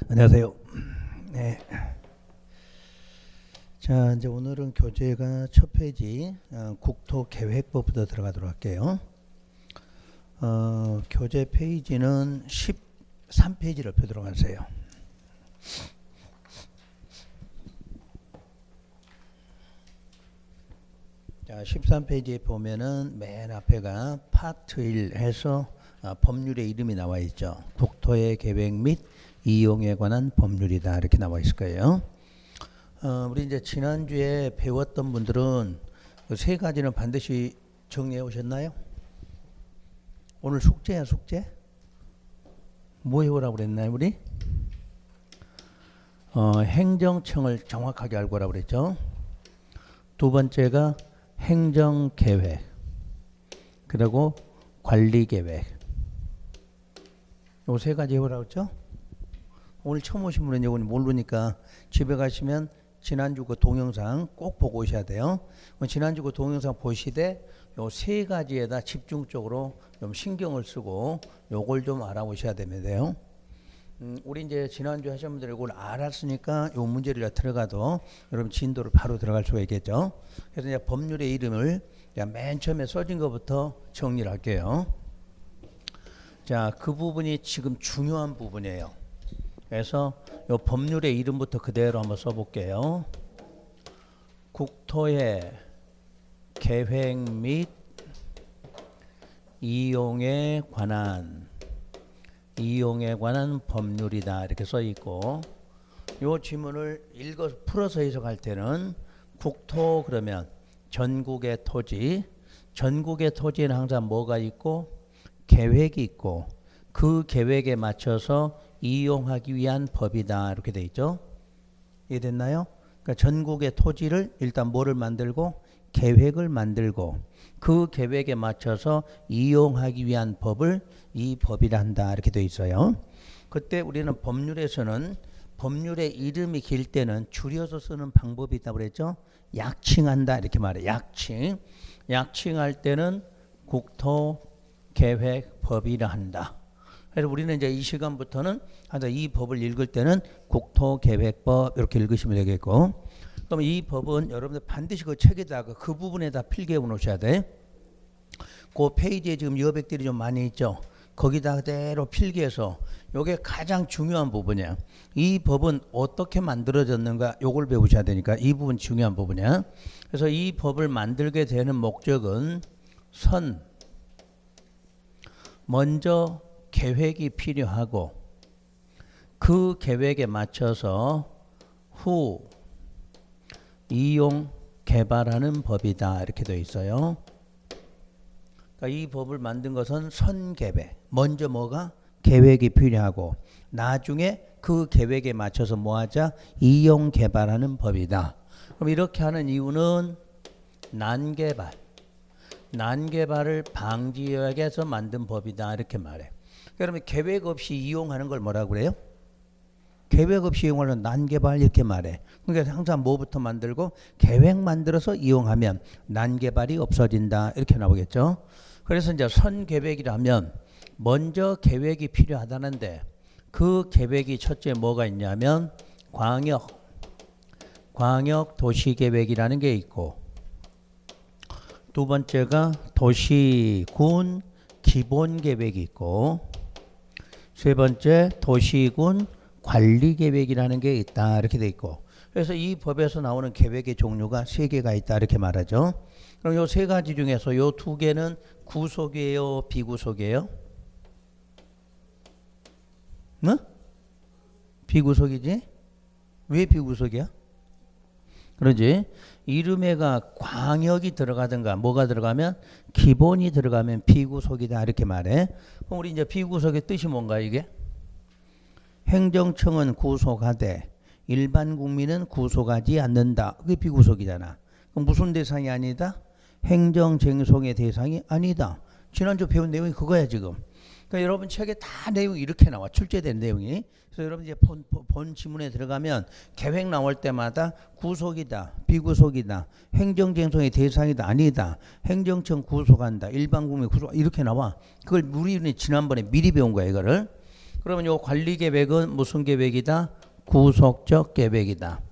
안녕하세요. 네. 자, 이제 오늘은 교재가 첫 페이지 국토계획법부터 들어가도록 할게요. 교재 페이지는 13페이지를 펴도록 하세요. 자, 13페이지에 보면은 맨 앞에가 파트 1 해서 법률의 이름이 나와 있죠. 국토의 계획 및 이용에 관한 법률이다 이렇게 나와 있을 거예요. 우리 이제 지난주에 배웠던 분들은 그 세 가지는 반드시 정리해 오셨나요? 오늘 숙제야 숙제? 뭐 해오라고 그랬나요 우리? 행정청을 정확하게 알고 오라고 그랬죠. 두 번째가 행정계획, 그리고 관리계획. 요 세 가지 해오라고 했죠. 오늘 처음 오신 분은 이건 모르니까 집에 가시면 지난주 그 동영상 꼭 보고 오셔야 돼요. 지난주 그 동영상 보시되 요 세 가지에다 집중적으로 좀 신경을 쓰고 요걸 좀 알아보셔야 됩니다. 우리 이제 지난주 하신 분들이 이걸 알았으니까 요 문제를 들어가도 여러분 진도를 바로 들어갈 수가 있겠죠. 그래서 이제 법률의 이름을 맨 처음에 써진 것부터 정리를 할게요. 자, 그 부분이 지금 중요한 부분이에요. 그래서 요 법률의 이름부터 그대로 한번 써볼게요. 국토의 계획 및 이용에 관한 법률이다 이렇게 써 있고, 요 지문을 풀어서 해석할 때는 국토 그러면 전국의 토지, 전국의 토지에는 항상 뭐가 있고 계획이 있고 그 계획에 맞춰서 이용하기 위한 법이다 이렇게 돼 있죠. 이해됐나요? 그러니까 전국의 토지를 일단 뭐를 만들고 계획을 만들고 그 계획에 맞춰서 이용하기 위한 법을 이 법이라 한다 이렇게 돼 있어요. 그때 우리는 법률에서는 법률의 이름이 길 때는 줄여서 쓰는 방법이 있다고 그랬죠. 약칭한다 이렇게 말해. 약칭할 때는 국토계획법이라 한다. 그래서 우리는 이제 이 시간부터는 항상 이 법을 읽을 때는 국토계획법 이렇게 읽으시면 되겠고, 그럼 이 법은 여러분들 반드시 그 책에다가 그 부분에다 필기해 놓으셔야 돼. 그 페이지에 지금 여백들이 좀 많이 있죠. 거기다 그대로 필기해서 요게 가장 중요한 부분이야. 이 법은 어떻게 만들어졌는가 요걸 배우셔야 되니까 이 부분 중요한 부분이야. 그래서 이 법을 만들게 되는 목적은 먼저 계획이 필요하고 그 계획에 맞춰서 후 이용 개발하는 법이다 이렇게 되어 있어요. 그러니까 이 법을 만든 것은 선계획, 먼저 뭐가 계획이 필요하고 나중에 그 계획에 맞춰서 뭐하자 이용 개발하는 법이다. 그럼 이렇게 하는 이유는 난개발을 방지하기 위해서 만든 법이다 이렇게 말해. 그러면 계획 없이 이용하는 걸 뭐라고 그래요? 계획 없이 이용하는 난개발 이렇게 말해. 그러니까 항상 뭐부터 만들고 계획 만들어서 이용하면 난개발이 없어진다 이렇게 나오겠죠. 그래서 이제 선계획이라면 먼저 계획이 필요하다는데 그 계획이 첫째 뭐가 있냐면 광역 도시계획이라는 게 있고, 두 번째가 도시군 기본계획이 있고, 세 번째 도시군 관리계획이라는 게 있다 이렇게 돼 있고, 그래서 이 법에서 나오는 계획의 종류가 세 개가 있다 이렇게 말하죠. 그럼 요 세 가지 중에서 요 두 개는 구속이에요, 비구속이에요? 응? 비구속이지? 왜 비구속이야? 그러지? 이름에가 광역이 들어가든가 뭐가 들어가면 기본이 들어가면 비구속이다 이렇게 말해. 그럼 우리 이제 비구속의 뜻이 뭔가 이게? 행정청은 구속하되 일반 국민은 구속하지 않는다. 그게 비구속이잖아. 그럼 무슨 대상이 아니다? 행정쟁송의 대상이 아니다. 지난주 배운 내용이 그거야 지금. 그러니까 여러분 책에 다 내용이 이렇게 나와. 출제된 내용이. 그래서 여러분 이제 본 지문에 들어가면 계획 나올 때마다 구속이다, 비구속이다, 행정쟁송의 대상이다, 아니다, 행정청 구속한다, 일반 국민 구속 이렇게 나와. 그걸 우리는 지난번에 미리 배운 거야 이거를. 그러면 요 관리계획은 무슨 계획이다? 구속적 계획이다.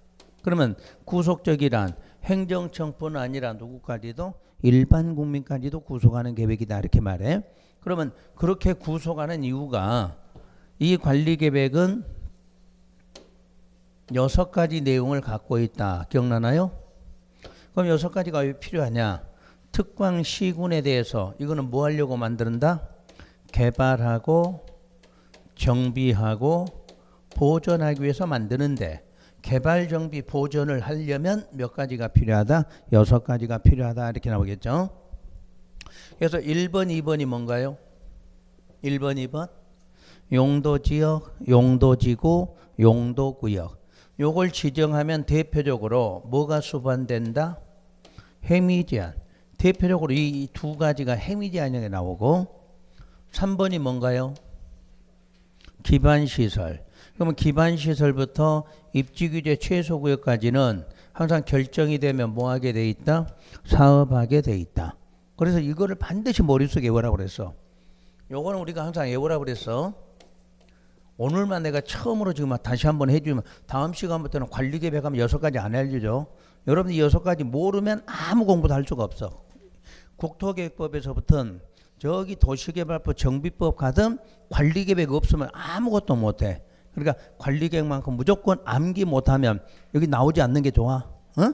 그러면 구속적이란 행정청뿐 아니라 누구까지도 일반 국민까지도 구속하는 계획이다 이렇게 말해. 그러면 그렇게 구속하는 이유가 이 관리계획은 6가지 내용을 갖고 있다. 기억나나요? 그럼 6가지가 왜 필요하냐? 특광 시군에 대해서 이거는 뭐 하려고 만든다? 개발하고 정비하고 보존하기 위해서 만드는데 개발 정비 보존을 하려면 몇 가지가 필요하다? 6가지가 필요하다 이렇게 나오겠죠. 그래서 1번 2번이 뭔가요? 1번 2번 용도지역 용도지구 용도구역 요걸 지정하면 대표적으로 뭐가 수반된다? 행위제한. 대표적으로 이 2가지가 행위제한형에 나오고 3번이 뭔가요? 기반시설. 그러면 기반시설부터 입지규제 최소구역까지는 항상 결정이 되면 뭐 하게 돼 있다? 사업하게 돼 있다. 그래서 이거를 반드시 머릿속에 외우라고 그랬어. 요거는 우리가 항상 외우라고 그랬어. 오늘만 내가 처음으로 지금 다시 한번 해주면 다음 시간부터는 관리계획하면 6가지 안 알려줘. 여러분이 6가지 모르면 아무 공부도 할 수가 없어. 국토계획법에서부터는 저기 도시개발법 정비법 가든 관리계획 없으면 아무것도 못해. 그러니까 관리계획만큼 무조건 암기 못하면 여기 나오지 않는 게 좋아. 어?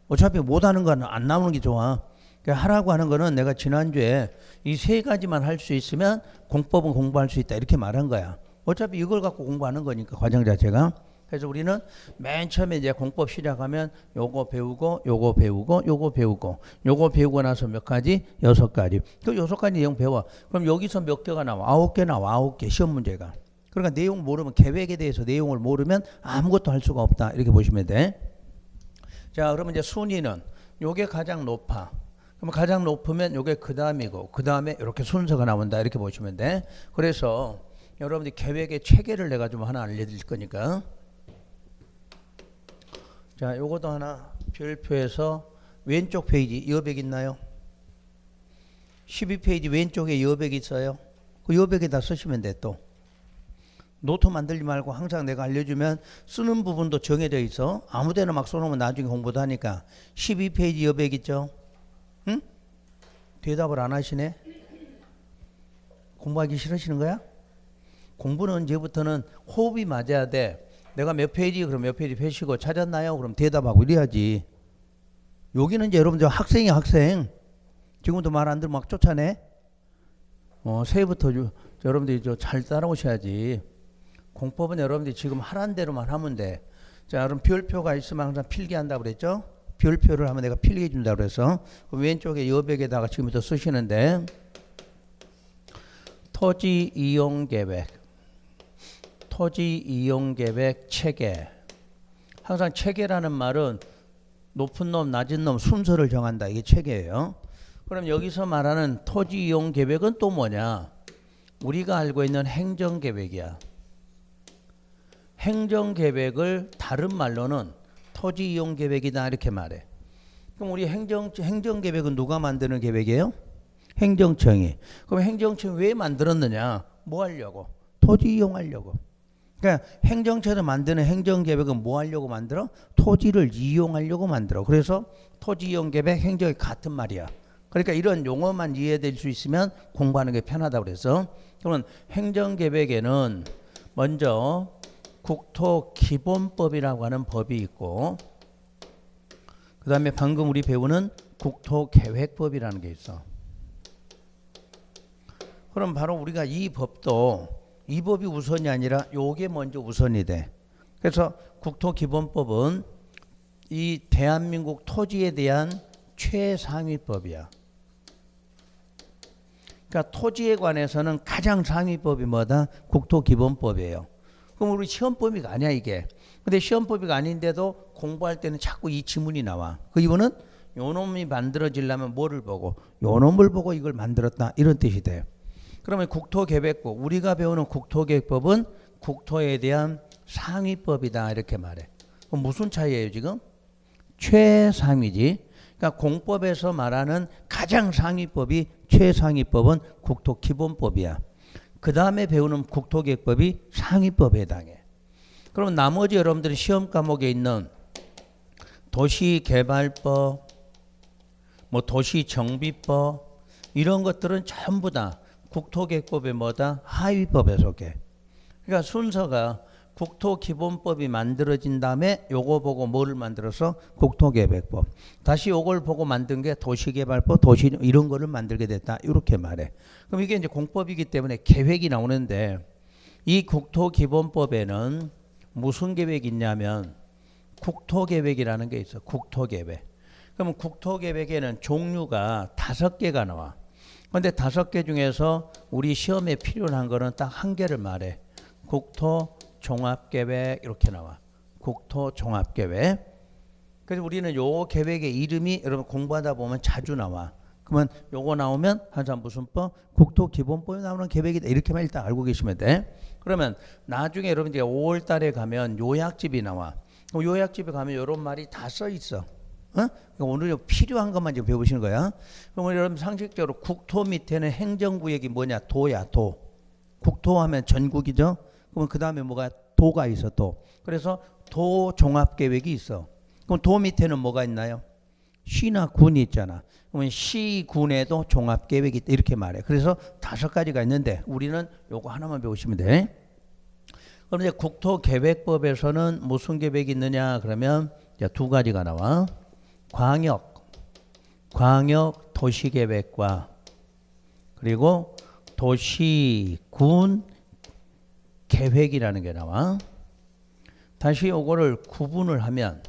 어차피 못하는 건 안 나오는 게 좋아. 그러니까 하라고 하는 거는 내가 지난주에 이 3가지만 할 수 있으면 공법은 공부할 수 있다 이렇게 말한 거야. 어차피 이걸 갖고 공부하는 거니까 과정 자체가. 그래서 우리는 맨 처음에 이제 공법 시작하면 요거 배우고 요거 배우고 요거 배우고 요거 배우고 나서 몇 가지? 6가지. 그 6가지 내용 배워. 그럼 여기서 몇 개가 나와? 9개 나와. 9개 시험 문제가. 그러니까 내용 모르면 계획에 대해서 내용을 모르면 아무것도 할 수가 없다. 이렇게 보시면 돼. 자, 그러면 이제 순위는 요게 가장 높아. 그럼 가장 높으면 요게 그 다음이고 그 다음에 이렇게 순서가 나온다. 이렇게 보시면 돼. 그래서 여러분들이 계획의 체계를 내가 좀 하나 알려드릴 거니까. 자, 요것도 하나 별표에서 왼쪽 페이지 여백 있나요? 12페이지 왼쪽에 여백 있어요. 그 여백에다 쓰시면 돼. 또 노트 만들지 말고 항상 내가 알려주면 쓰는 부분도 정해져 있어. 아무데나 막 써놓으면 나중에 공부도 하니까. 12페이지 여백 있죠? 응? 대답을 안 하시네? 공부하기 싫으시는 거야? 공부는 언제부터는 호흡이 맞아야 돼. 내가 몇 페이지 그럼 몇 페이지 펴시고 찾았나요? 그럼 대답하고 이래야지. 여기는 이제 여러분들 학생이야 학생. 지금도 말 안 들으면 막 쫓아내. 새해부터 여러분들이 잘 따라오셔야지. 공법은 여러분들이 지금 하라는 대로만 하면 돼. 자, 그럼 별표가 있으면 항상 필기한다고 그랬죠? 별표를 하면 내가 필기해 준다고 그래서 왼쪽에 여백에다가 지금부터 쓰시는데 토지 이용 계획. 토지 이용 계획 체계. 항상 체계라는 말은 높은 놈, 낮은 놈 순서를 정한다. 이게 체계예요. 그럼 여기서 말하는 토지 이용 계획은 또 뭐냐? 우리가 알고 있는 행정 계획이야. 행정 계획을 다른 말로는 토지 이용 계획이다 이렇게 말해. 그럼 우리 행정 계획은 누가 만드는 계획이에요? 행정청이. 그럼 행정청이 왜 만들었느냐? 뭐 하려고? 토지 이용하려고. 그러니까 행정처에서 만드는 행정계획은 뭐 하려고 만들어? 토지를 이용하려고 만들어. 그래서 토지 이용계획, 행정이 같은 말이야. 그러니까 이런 용어만 이해될 수 있으면 공부하는 게 편하다고 그래서. 그러면 행정계획에는 먼저 국토기본법이라고 하는 법이 있고 그 다음에 방금 우리 배우는 국토계획법이라는 게 있어. 그럼 바로 우리가 이 법도 이 법이 우선이 아니라 요게 먼저 우선이 돼. 그래서 국토기본법은 이 대한민국 토지에 대한 최상위법이야. 그러니까 토지에 관해서는 가장 상위법이 뭐다? 국토기본법이에요. 그럼 우리 시험법이가 아니야 이게. 근데 시험법이가 아닌데도 공부할 때는 자꾸 이 지문이 나와. 그 이유는 요 놈이 만들어지려면 뭐를 보고 요 놈을 보고 이걸 만들었다 이런 뜻이 돼. 그러면 국토계획법, 우리가 배우는 국토계획법은 국토에 대한 상위법이다 이렇게 말해. 그럼 무슨 차이예요 지금? 최상위지. 그러니까 공법에서 말하는 가장 상위법이 최상위법은 국토기본법이야. 그 다음에 배우는 국토계획법이 상위법에 해당해. 그럼 나머지 여러분들이 시험 과목에 있는 도시개발법, 뭐 도시정비법 이런 것들은 전부 다 국토계획법의 뭐다? 하위법에 속해. 그러니까 순서가 국토기본법이 만들어진 다음에 요거 보고 뭐를 만들어서 국토계획법. 다시 요걸 보고 만든 게 도시개발법, 도시 이런 거를 만들게 됐다. 이렇게 말해. 그럼 이게 이제 공법이기 때문에 계획이 나오는데 이 국토기본법에는 무슨 계획이 있냐면 국토계획이라는 게 있어. 국토계획. 그러면 국토계획에는 종류가 5개가 나와. 그런데 5개 중에서 우리 시험에 필요한 거는 딱 한 개를 말해. 국토종합계획 이렇게 나와. 국토종합계획. 그래서 우리는 요 계획의 이름이 여러분 공부하다 보면 자주 나와. 그러면 요거 나오면 항상 무슨 법? 국토기본법에 나오는 계획이다. 이렇게만 일단 알고 계시면 돼. 그러면 나중에 여러분들이 5월 달에 가면 요약집이 나와. 요약집에 가면 이런 말이 다 써 있어. 오늘 필요한 것만 지금 배우시는 거야. 그러면 여러분 상식적으로 국토 밑에는 행정구역이 뭐냐? 도야, 도. 국토하면 전국이죠. 그러면 그 다음에 뭐가 도가 있어, 도. 그래서 도 종합계획이 있어. 그럼 도 밑에는 뭐가 있나요? 시나 군이 있잖아. 그러면 시, 군에도 종합계획이 있다. 이렇게 말해. 그래서 5가지가 있는데 우리는 요거 하나만 배우시면 돼. 그럼 이제 국토계획법에서는 무슨 계획이 있느냐? 그러면 이제 2가지가 나와. 광역 도시계획과 그리고 도시군 계획이라는 게 나와. 다시 요거를 구분을 하면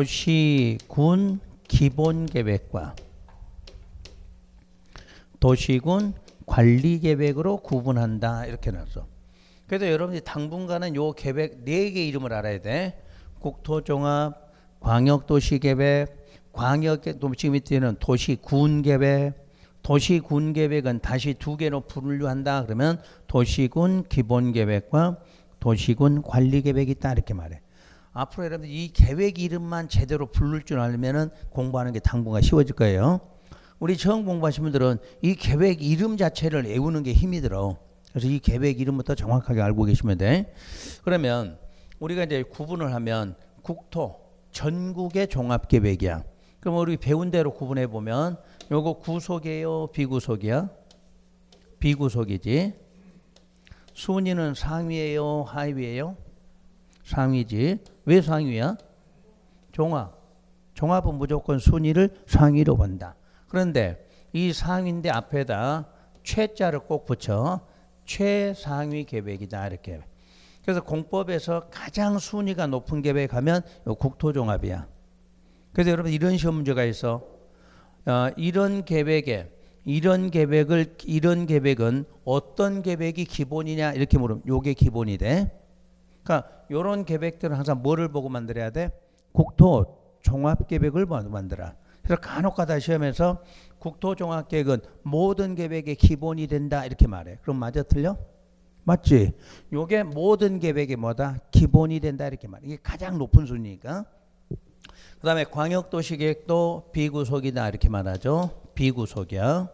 도시군 기본계획과 도시군 관리계획으로 구분한다. 이렇게 나왔어. 그래서 여러분이 당분간은 요 계획 4개 이름을 알아야 돼. 국토종합, 광역도시계획, 광역도시 밑에는 도시군계획, 도시군계획은 다시 2개로 분류한다. 그러면 도시군 기본계획과 도시군 관리계획이 있다. 이렇게 말해. 앞으로 여러분들 이 계획 이름만 제대로 부를 줄 알면은 공부하는 게 당분간 쉬워질 거예요. 우리 처음 공부하신 분들은 이 계획 이름 자체를 외우는 게 힘이 들어. 그래서 이 계획 이름부터 정확하게 알고 계시면 돼. 그러면 우리가 이제 구분을 하면 국토 전국의 종합계획이야. 그럼 우리 배운 대로 구분해 보면 요거 구속이에요, 비구속이야? 비구속이지. 순위는 상위예요, 하위예요? 상위지. 왜 상위야? 종합은 무조건 순위를 상위로 본다. 그런데 이 상위인데 앞에다 최자를 꼭 붙여. 최상위 계획이다. 이렇게. 그래서 공법에서 가장 순위가 높은 계획하면 국토종합이야. 그래서 여러분 이런 시험 문제가 있어. 이런 계획은 어떤 계획이 기본이냐 이렇게 물으면 요게 기본이 돼. 그러니까 이런 계획들은 항상 뭐를 보고 만들어야 돼? 국토종합계획을 만들어. 그래서 간혹가다 시험에서 국토종합계획은 모든 계획의 기본이 된다 이렇게 말해. 그럼 맞아 틀려? 맞지? 요게 모든 계획의 뭐다? 기본이 된다 이렇게 말해. 이게 가장 높은 순위니까. 그 다음에 광역도시계획도 비구속이다 이렇게 말하죠. 비구속이야.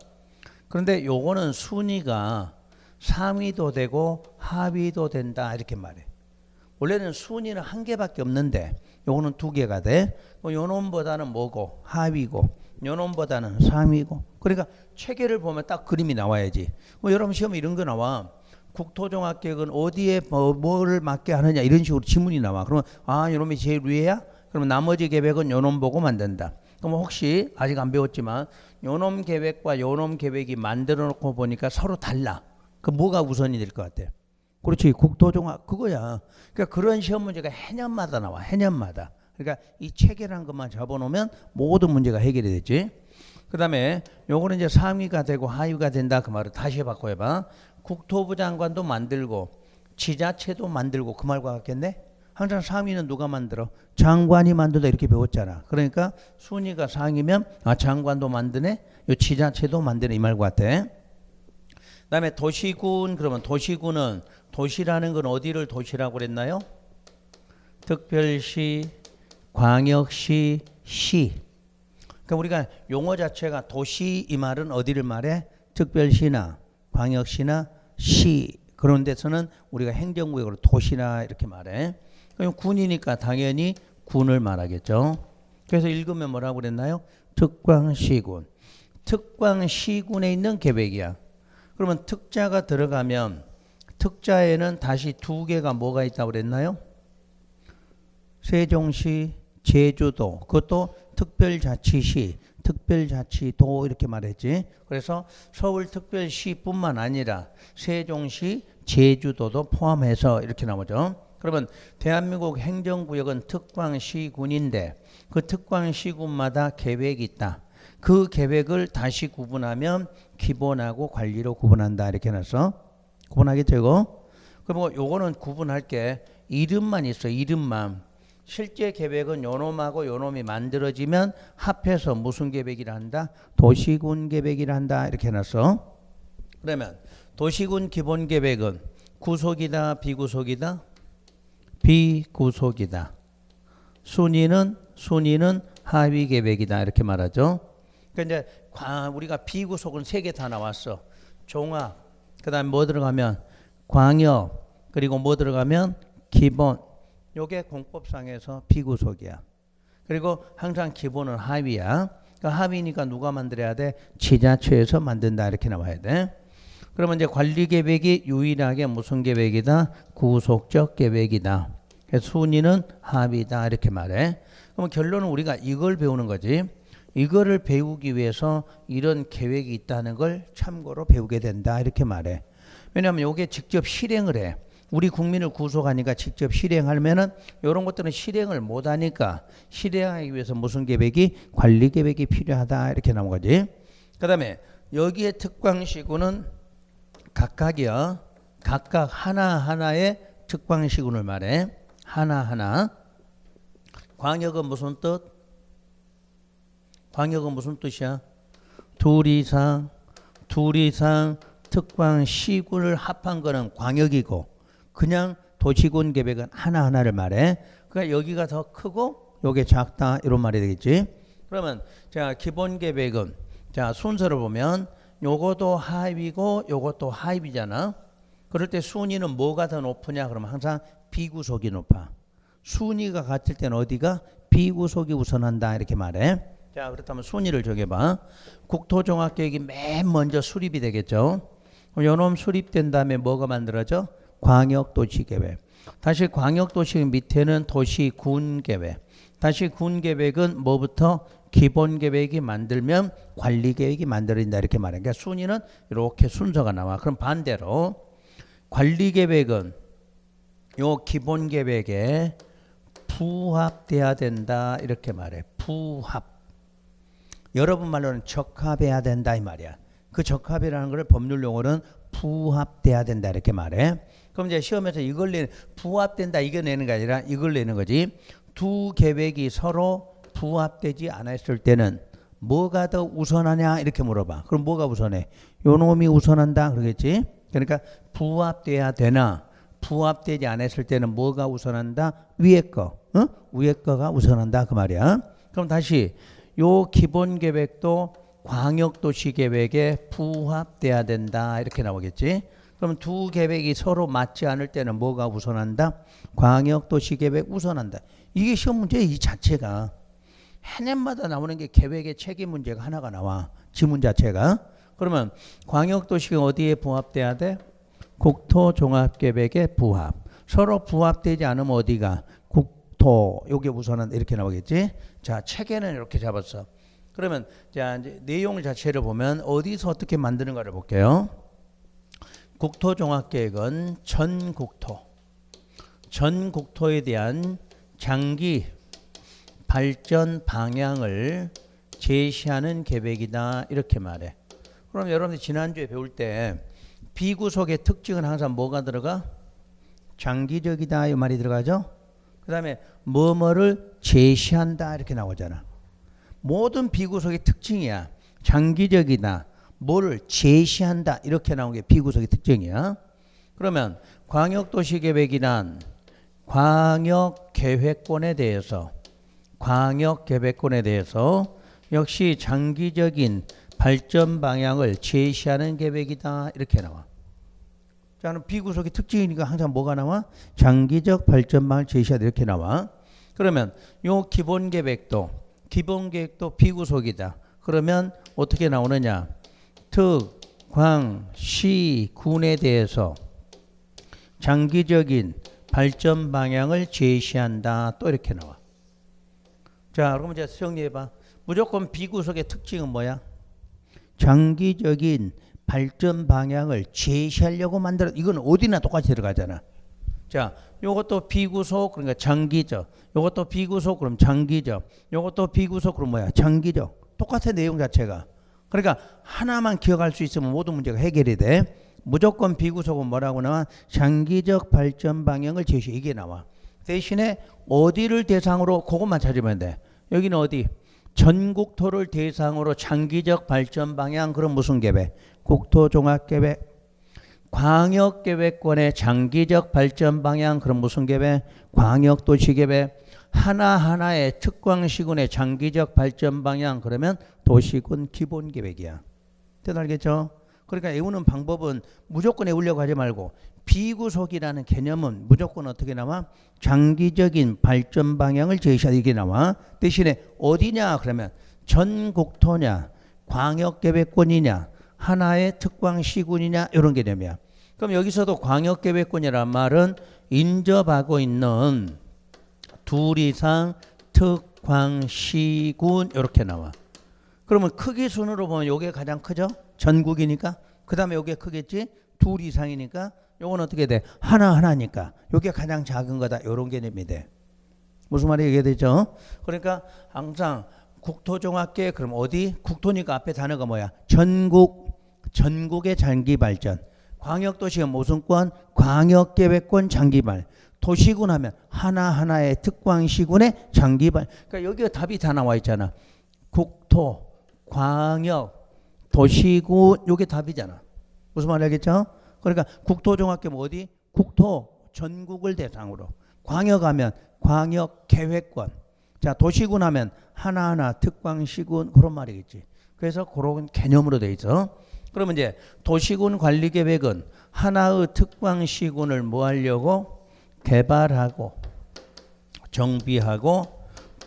그런데 요거는 순위가 상위도 되고 하위도 된다 이렇게 말해. 원래는 순위는 1개밖에 없는데 요거는 2개가 돼. 요놈보다는 뭐고? 하위고 요놈보다는 상위고. 그러니까 체계를 보면 딱 그림이 나와야지. 여러분 시험에 이런 거 나와. 국토종합계획은 어디에 뭐를 맡게 하느냐 이런 식으로 지문이 나와. 그러면 요놈이 제일 위에야? 그러면 나머지 계획은 요놈 보고 만든다. 그럼 혹시 아직 안 배웠지만 요놈 계획과 요놈 계획이 만들어 놓고 보니까 서로 달라. 그 뭐가 우선이 될 것 같아? 그렇지. 국토종합 그거야. 그러니까 그런 시험 문제가 해년마다 나와. 해년마다. 그러니까 이 체계라는 것만 잡아놓으면 모든 문제가 해결이 되지. 그 다음에 요거는 이제 상위가 되고 하위가 된다 그 말을 다시 바꿔봐. 국토부 장관도 만들고 지자체도 만들고 그 말과 같겠네. 항상 상위는 누가 만들어? 장관이 만들다 이렇게 배웠잖아. 그러니까 순위가 상이면 장관도 만드네. 요 지자체도 만드네 이 말과 같아. 그 다음에 도시군 그러면 도시군은 도시라는 건 어디를 도시라고 그랬나요? 특별시, 광역시, 시. 그러니까 우리가 용어 자체가 도시 이 말은 어디를 말해? 특별시나 광역시나 시 그런 데서는 우리가 행정구역으로 도시나 이렇게 말해. 그럼 군이니까 당연히 군을 말하겠죠. 그래서 읽으면 뭐라고 그랬나요? 특광시군. 특광시군에 있는 계획이야. 그러면 특자가 들어가면 특자에는 다시 두 개가 뭐가 있다고 그랬나요? 세종시, 제주도, 그것도 특별자치시, 특별자치도 이렇게 말했지. 그래서 서울특별시뿐만 아니라 세종시, 제주도도 포함해서 이렇게 나오죠. 그러면 대한민국 행정구역은 특광시군인데 그 특광시군마다 계획이 있다. 그 계획을 다시 구분하면 기본하고 관리로 구분한다 이렇게 해놨어. 구분하겠죠 이거? 그리고 요거는 구분할 게 이름만 있어. 이름만. 실제 계획은 요놈하고 요놈이 만들어지면 합해서 무슨 계획이라 한다? 도시군 계획이라 한다 이렇게 해놨어. 그러면 도시군 기본 계획은 구속이다 비구속이다? 비구속이다. 순위는 하위 계획이다 이렇게 말하죠. 그러니까 이제 우리가 비구속은 세 개 다 나왔어. 종합, 그다음에 뭐 들어가면 광역, 그리고 뭐 들어가면 기본. 요게 공법상에서 비구속이야. 그리고 항상 기본은 하위야. 그러니까 하위니까 누가 만들어야 돼? 지자체에서 만든다 이렇게 나와야 돼. 그러면 이제 관리 계획이 유일하게 무슨 계획이다? 구속적 계획이다. 그래서 순위는 하위다 이렇게 말해. 그럼 결론은 우리가 이걸 배우는 거지. 이거를 배우기 위해서 이런 계획이 있다는 걸 참고로 배우게 된다 이렇게 말해. 왜냐하면 이게 직접 실행을 해. 우리 국민을 구속하니까 직접 실행하면은 이런 것들은 실행을 못하니까 실행하기 위해서 무슨 계획이? 관리 계획이 필요하다 이렇게 나온 거지. 그 다음에 여기에 특광시군은 각각이야. 각각 하나하나의 특광시군을 말해. 하나하나. 광역은 무슨 뜻? 광역은 무슨 뜻이야? 둘 이상 특광시군을 합한 거는 광역이고 그냥 도시군 계획은 하나하나를 말해. 그러니까 여기가 더 크고 요게 작다 이런 말이 되겠지. 그러면 자 기본 계획은 자 순서를 보면 요것도 하위고 요것도 하위잖아. 그럴 때 순위는 뭐가 더 높으냐? 그러면 항상 비구속이 높아. 순위가 같을 때는 어디가? 비구속이 우선한다 이렇게 말해. 자 그렇다면 순위를 정해봐. 국토종합계획이 맨 먼저 수립이 되겠죠. 요놈 수립된 다음에 뭐가 만들어져? 광역도시계획. 다시 광역도시 밑에는 도시군계획. 다시 군계획은 뭐부터? 기본계획이 만들면 관리계획이 만들어진다 이렇게 말해. 그러니까 순위는 이렇게 순서가 나와. 그럼 반대로 관리계획은 요 기본계획에 부합돼야 된다 이렇게 말해. 부합. 여러분 말로는 적합해야 된다 이 말이야. 그 적합이라는 걸 법률 용어는 부합돼야 된다 이렇게 말해. 그럼 이제 시험에서 이걸 부합된다 이거 내는 게 아니라 이걸 내는 거지. 두 계획이 서로 부합되지 않았을 때는 뭐가 더 우선하냐 이렇게 물어봐. 그럼 뭐가 우선해? 요 놈이 우선한다 그러겠지. 그러니까 부합돼야 되나 부합되지 않았을 때는 뭐가 우선한다? 위에 거. 위에 거가 우선한다 그 말이야. 그럼 다시 요 기본 계획도 광역도시 계획에 부합돼야 된다 이렇게 나오겠지. 그럼 두 계획이 서로 맞지 않을 때는 뭐가 우선한다? 광역도시 계획 우선한다. 이게 시험 문제 이 자체가 해년마다 나오는 게 계획의 책임 문제가 하나가 나와. 지문 자체가. 그러면 광역도시가 어디에 부합돼야 돼? 국토종합계획에 부합. 서로 부합되지 않으면 어디가? 국토. 요게 우선한다 이렇게 나오겠지. 자 책에는 이렇게 잡았어. 그러면 자 이제 내용 자체를 보면 어디서 어떻게 만드는가를 볼게요. 국토종합계획은 전국토에 대한 장기 발전 방향을 제시하는 계획이다 이렇게 말해. 그럼 여러분들 지난주에 배울 때 비구속의 특징은 항상 뭐가 들어가? 장기적이다 이 말이 들어가죠. 그 다음에 뭐뭐를 제시한다 이렇게 나오잖아. 모든 비구속의 특징이야. 장기적이다. 뭐를 제시한다 이렇게 나온 게 비구속의 특징이야. 그러면 광역도시계획이란 광역계획권에 대해서 역시 장기적인 발전 방향을 제시하는 계획이다. 이렇게 나와. 자, 비구속의 특징이니까 항상 뭐가 나와? 장기적 발전 방향을 제시하다. 이렇게 나와. 그러면 요 기본 계획도 비구속이다. 그러면 어떻게 나오느냐? 특, 광, 시, 군에 대해서 장기적인 발전 방향을 제시한다. 또 이렇게 나와. 자, 그럼 이제 정리해봐. 무조건 비구속의 특징은 뭐야? 장기적인 발전 방향을 제시하려고 만들어. 이건 어디나 똑같이 들어가잖아. 자, 요것도 비구속, 그러니까 장기적. 요것도 비구속, 그럼 장기적. 요것도 비구속, 그럼 뭐야? 장기적. 똑같아, 내용 자체가. 그러니까 하나만 기억할 수 있으면 모든 문제가 해결이 돼. 무조건 비구속은 뭐라고 나와? 장기적 발전 방향을 제시. 이게 나와. 대신에 어디를 대상으로 그것만 찾으면 돼. 여기는 어디? 전국토를 대상으로 장기적 발전 방향. 그럼 무슨 계획? 국토종합계획. 광역계획권의 장기적 발전 방향. 그럼 무슨 계획? 광역도시계획. 하나하나의 특광시군의 장기적 발전 방향. 그러면 도시군 기본계획이야. 뜻 알겠죠? 그러니까 외우는 방법은 무조건 외우려고 하지 말고 비구속이라는 개념은 무조건 어떻게 나와? 장기적인 발전 방향을 제시하다. 이게 나와. 대신에 어디냐? 그러면 전국토냐? 광역계획권이냐? 하나의 특광시군이냐? 이런 개념이야. 그럼 여기서도 광역계획권이란 말은 인접하고 있는 둘 이상 특광시군 이렇게 나와. 그러면 크기 순으로 보면 이게 가장 크죠? 전국이니까. 그 다음에 이게 크겠지? 둘 이상이니까. 요건 어떻게 돼? 하나하나니까. 요게 가장 작은 거다. 요런 개념이 돼. 무슨 말이 얘기되죠? 그러니까 항상 국토종합계획. 그럼 어디? 국토니까 앞에 단어가 뭐야? 전국의 장기발전. 광역도시가 무슨 권? 광역계획권 장기발. 도시군 하면 하나하나의 특광시군의 장기발. 그러니까 여기가 답이 다 나와 있잖아. 국토, 광역, 도시군. 요게 답이잖아. 무슨 말이 알겠죠? 그러니까 국토종합계획 어디? 국토 전국을 대상으로. 광역하면 광역계획권. 자, 도시군 하면 하나하나 특광시군. 그런 말이겠지. 그래서 그런 개념으로 돼 있어. 그러면 이제 도시군 관리계획은 하나의 특광시군을 뭐 하려고? 개발하고 정비하고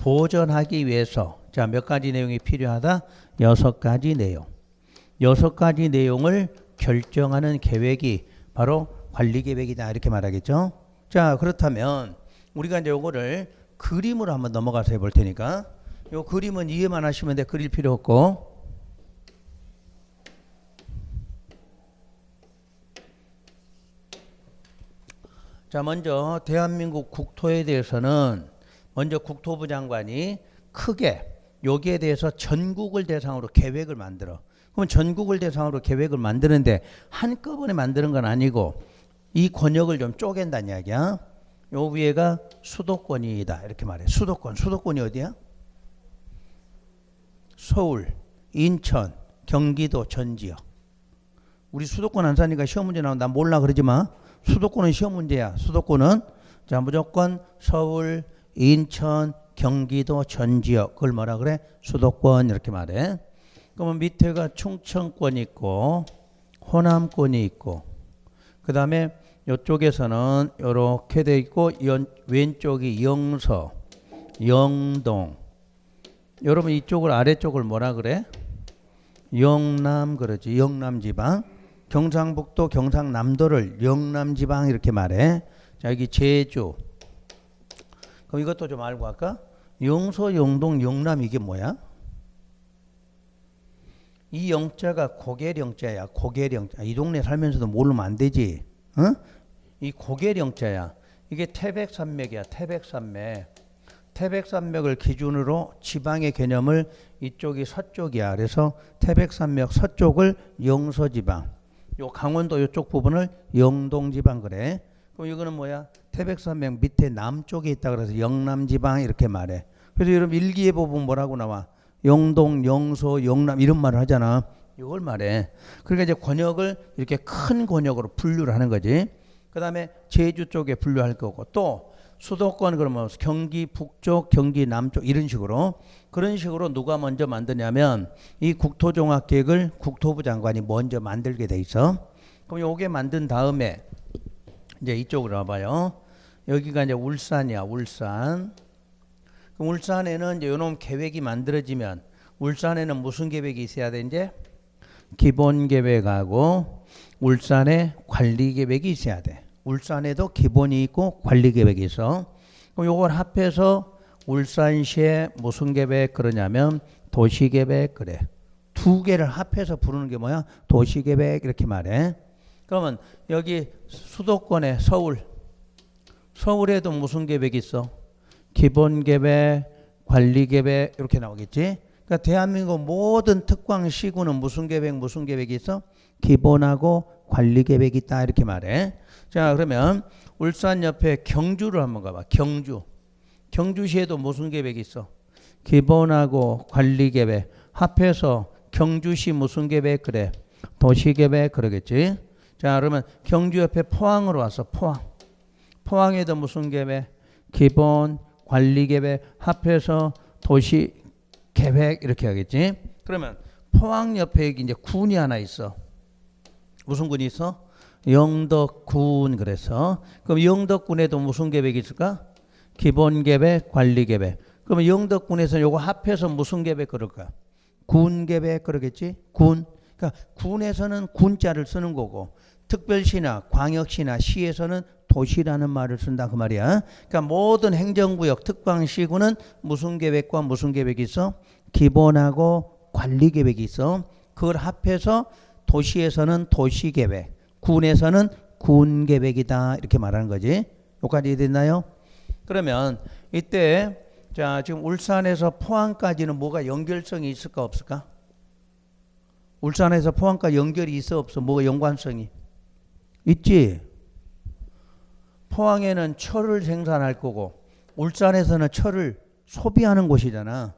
보존하기 위해서. 자, 몇 가지 내용이 필요하다? 6가지 내용. 6가지 내용을 결정하는 계획이 바로 관리계획이다. 이렇게 말하겠죠. 자, 그렇다면 우리가 이제 요거를 그림으로 한번 넘어가서 해볼 테니까 요 그림은 이해만 하시면 돼. 그릴 필요 없고. 자, 먼저 대한민국 국토에 대해서는 먼저 국토부 장관이 크게 여기에 대해서 전국을 대상으로 계획을 만들어. 그럼 전국을 대상으로 계획을 만드는데 한꺼번에 만드는 건 아니고 이 권역을 좀 쪼갠다는 이야기야. 요 위에가 수도권이다. 이렇게 말해. 수도권이 어디야? 서울, 인천, 경기도 전 지역. 우리 수도권 안 사니까 시험 문제 나오면 난 몰라 그러지 마. 수도권은 시험 문제야. 수도권은 자 무조건 서울, 인천, 경기도 전 지역. 그걸 뭐라 그래? 수도권 이렇게 말해. 그러면 밑에가 충청권이 있고 호남권이 있고 그 다음에 이쪽에서는 이렇게 돼 있고 왼쪽이 영서, 영동. 여러분 이쪽을 아래쪽을 뭐라 그래? 영남 그러지. 영남지방. 경상북도 경상남도를 영남지방 이렇게 말해. 자 여기 제주. 그럼 이것도 좀 알고 할까? 영서, 영동, 영남 이게 뭐야? 이 영자가 고계령자야. 고계령자. 이 동네 살면서도 모르면 안 되지. 어? 이 고계령자야. 이게 태백산맥이야. 태백산맥. 태백산맥을 기준으로 지방의 개념을 이쪽이 서쪽이야. 그래서 태백산맥 서쪽을 영서지방. 요 강원도 이쪽 부분을 영동지방 그래. 그럼 이거는 뭐야? 태백산맥 밑에 남쪽에 있다 그래서 영남지방 이렇게 말해. 그래서 여러분 일기에 보면 뭐라고 나와? 영동, 영서, 영남 이런 말을 하잖아. 이걸 말해. 그러니까 이제 권역을 이렇게 큰 권역으로 분류를 하는 거지. 그 다음에 제주 쪽에 분류할 거고 또 수도권 그러면 경기 북쪽, 경기 남쪽 이런 식으로 그런 식으로 누가 먼저 만드냐면 이 국토종합계획을 국토부 장관이 먼저 만들게 돼 있어. 그럼 요게 만든 다음에 이제 이쪽으로 와봐요. 여기가 이제 울산이야, 울산. 그럼 울산에는 이제 요놈 계획이 만들어지면 울산에는 무슨 계획이 있어야 돼 이제? 기본 계획하고 울산에 관리 계획이 있어야 돼. 울산에도 기본이 있고 관리 계획이 있어. 그럼 요걸 합해서 울산시에 무슨 계획 그러냐면 도시 계획 그래. 두 개를 합해서 부르는 게 뭐야? 도시 계획 이렇게 말해. 그러면 여기 수도권에 서울에도 무슨 계획이 있어? 기본 계획, 관리 계획 이렇게 나오겠지. 그러니까 대한민국 모든 특광시구는 무슨 계획이 있어? 기본하고 관리 계획이 있다 이렇게 말해. 자 그러면 울산 옆에 경주를 한번 가봐. 경주시에도 무슨 계획이 있어? 기본하고 관리 계획 합해서 경주시 무슨 계획 그래? 도시 계획 그러겠지. 자 그러면 경주 옆에 포항으로 와서 포항에도 무슨 계획? 기본 관리 계획 합해서 도시 계획 이렇게 하겠지. 그러면 포항 옆에 이제 군이 하나 있어. 무슨 군이 있어? 영덕군. 그래서 그럼 영덕군에도 무슨 계획이 있을까? 기본 계획, 관리 계획. 그러면 영덕군에서 요거 합해서 무슨 계획 그럴까? 군 계획 그러겠지. 군. 그러니까 군에서는 군자를 쓰는 거고 특별시나 광역시나 시에서는 도시라는 말을 쓴다 그 말이야. 그러니까 모든 행정구역 특광시구는 무슨 계획과 무슨 계획이 있어? 기본하고 관리 계획이 있어. 그걸 합해서 도시에서는 도시 계획, 군에서는 군 계획이다 이렇게 말하는 거지. 여기까지 됐나요? 그러면 이때 자 지금 울산에서 포항까지는 뭐가 연결성이 있을까 없을까? 울산에서 포항까지 연결이 있어 없어? 뭐가 연관성이 있지. 포항에는 철을 생산할 거고 울산에서는 철을 소비하는 곳이잖아.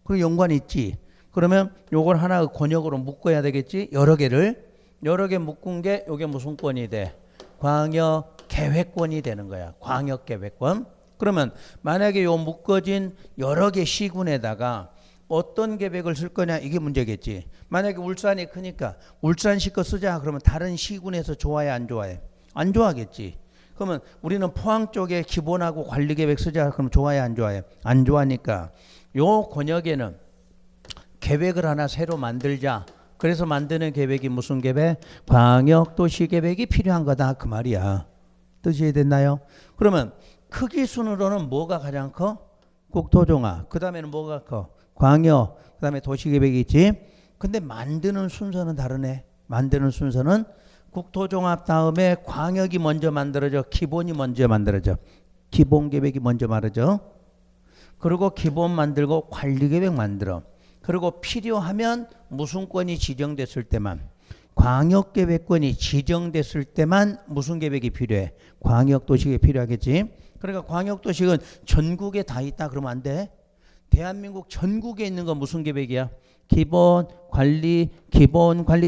그럼 연관이 있지. 그러면 요걸 하나 권역으로 묶어야 되겠지. 여러 개 묶은 게 요게 무슨 권이 돼? 광역 계획권이 되는 거야. 광역 계획권. 그러면 만약에 요 묶어진 여러 개 시군에다가 어떤 계획을 쓸 거냐 이게 문제겠지. 만약에 울산이 크니까 울산시 거 쓰자 그러면 다른 시군에서 좋아해 안 좋아해? 안 좋아하겠지. 그러면 우리는 포항 쪽에 기본하고 관리 계획 쓰자 그러면 좋아해 안 좋아해? 안 좋아하니까 요 권역에는 계획을 하나 새로 만들자. 그래서 만드는 계획이 무슨 계획? 광역도시계획이 필요한 거다 그 말이야. 뜻이 이해됐나요? 그러면 크기 순으로는 뭐가 가장 커? 국토종합. 그 다음에는 뭐가 커? 광역. 그 다음에 도시계획이 있지. 근데 만드는 순서는 다르네. 만드는 순서는 국토종합 다음에 광역이 먼저 만들어져. 기본이 먼저 만들어져. 기본계획이 먼저 만들어져. 그리고 기본 만들고 관리계획 만들어. 그리고 필요하면 무슨 권이 지정됐을 때만 광역계획권이 지정됐을 때만 무슨 계획이 필요해? 광역도시계획이 필요하겠지. 그러니까 광역도시는 전국에 다 있다 그러면 안 돼. 대한민국 전국에 있는 건 무슨 계획이야? 기본 관리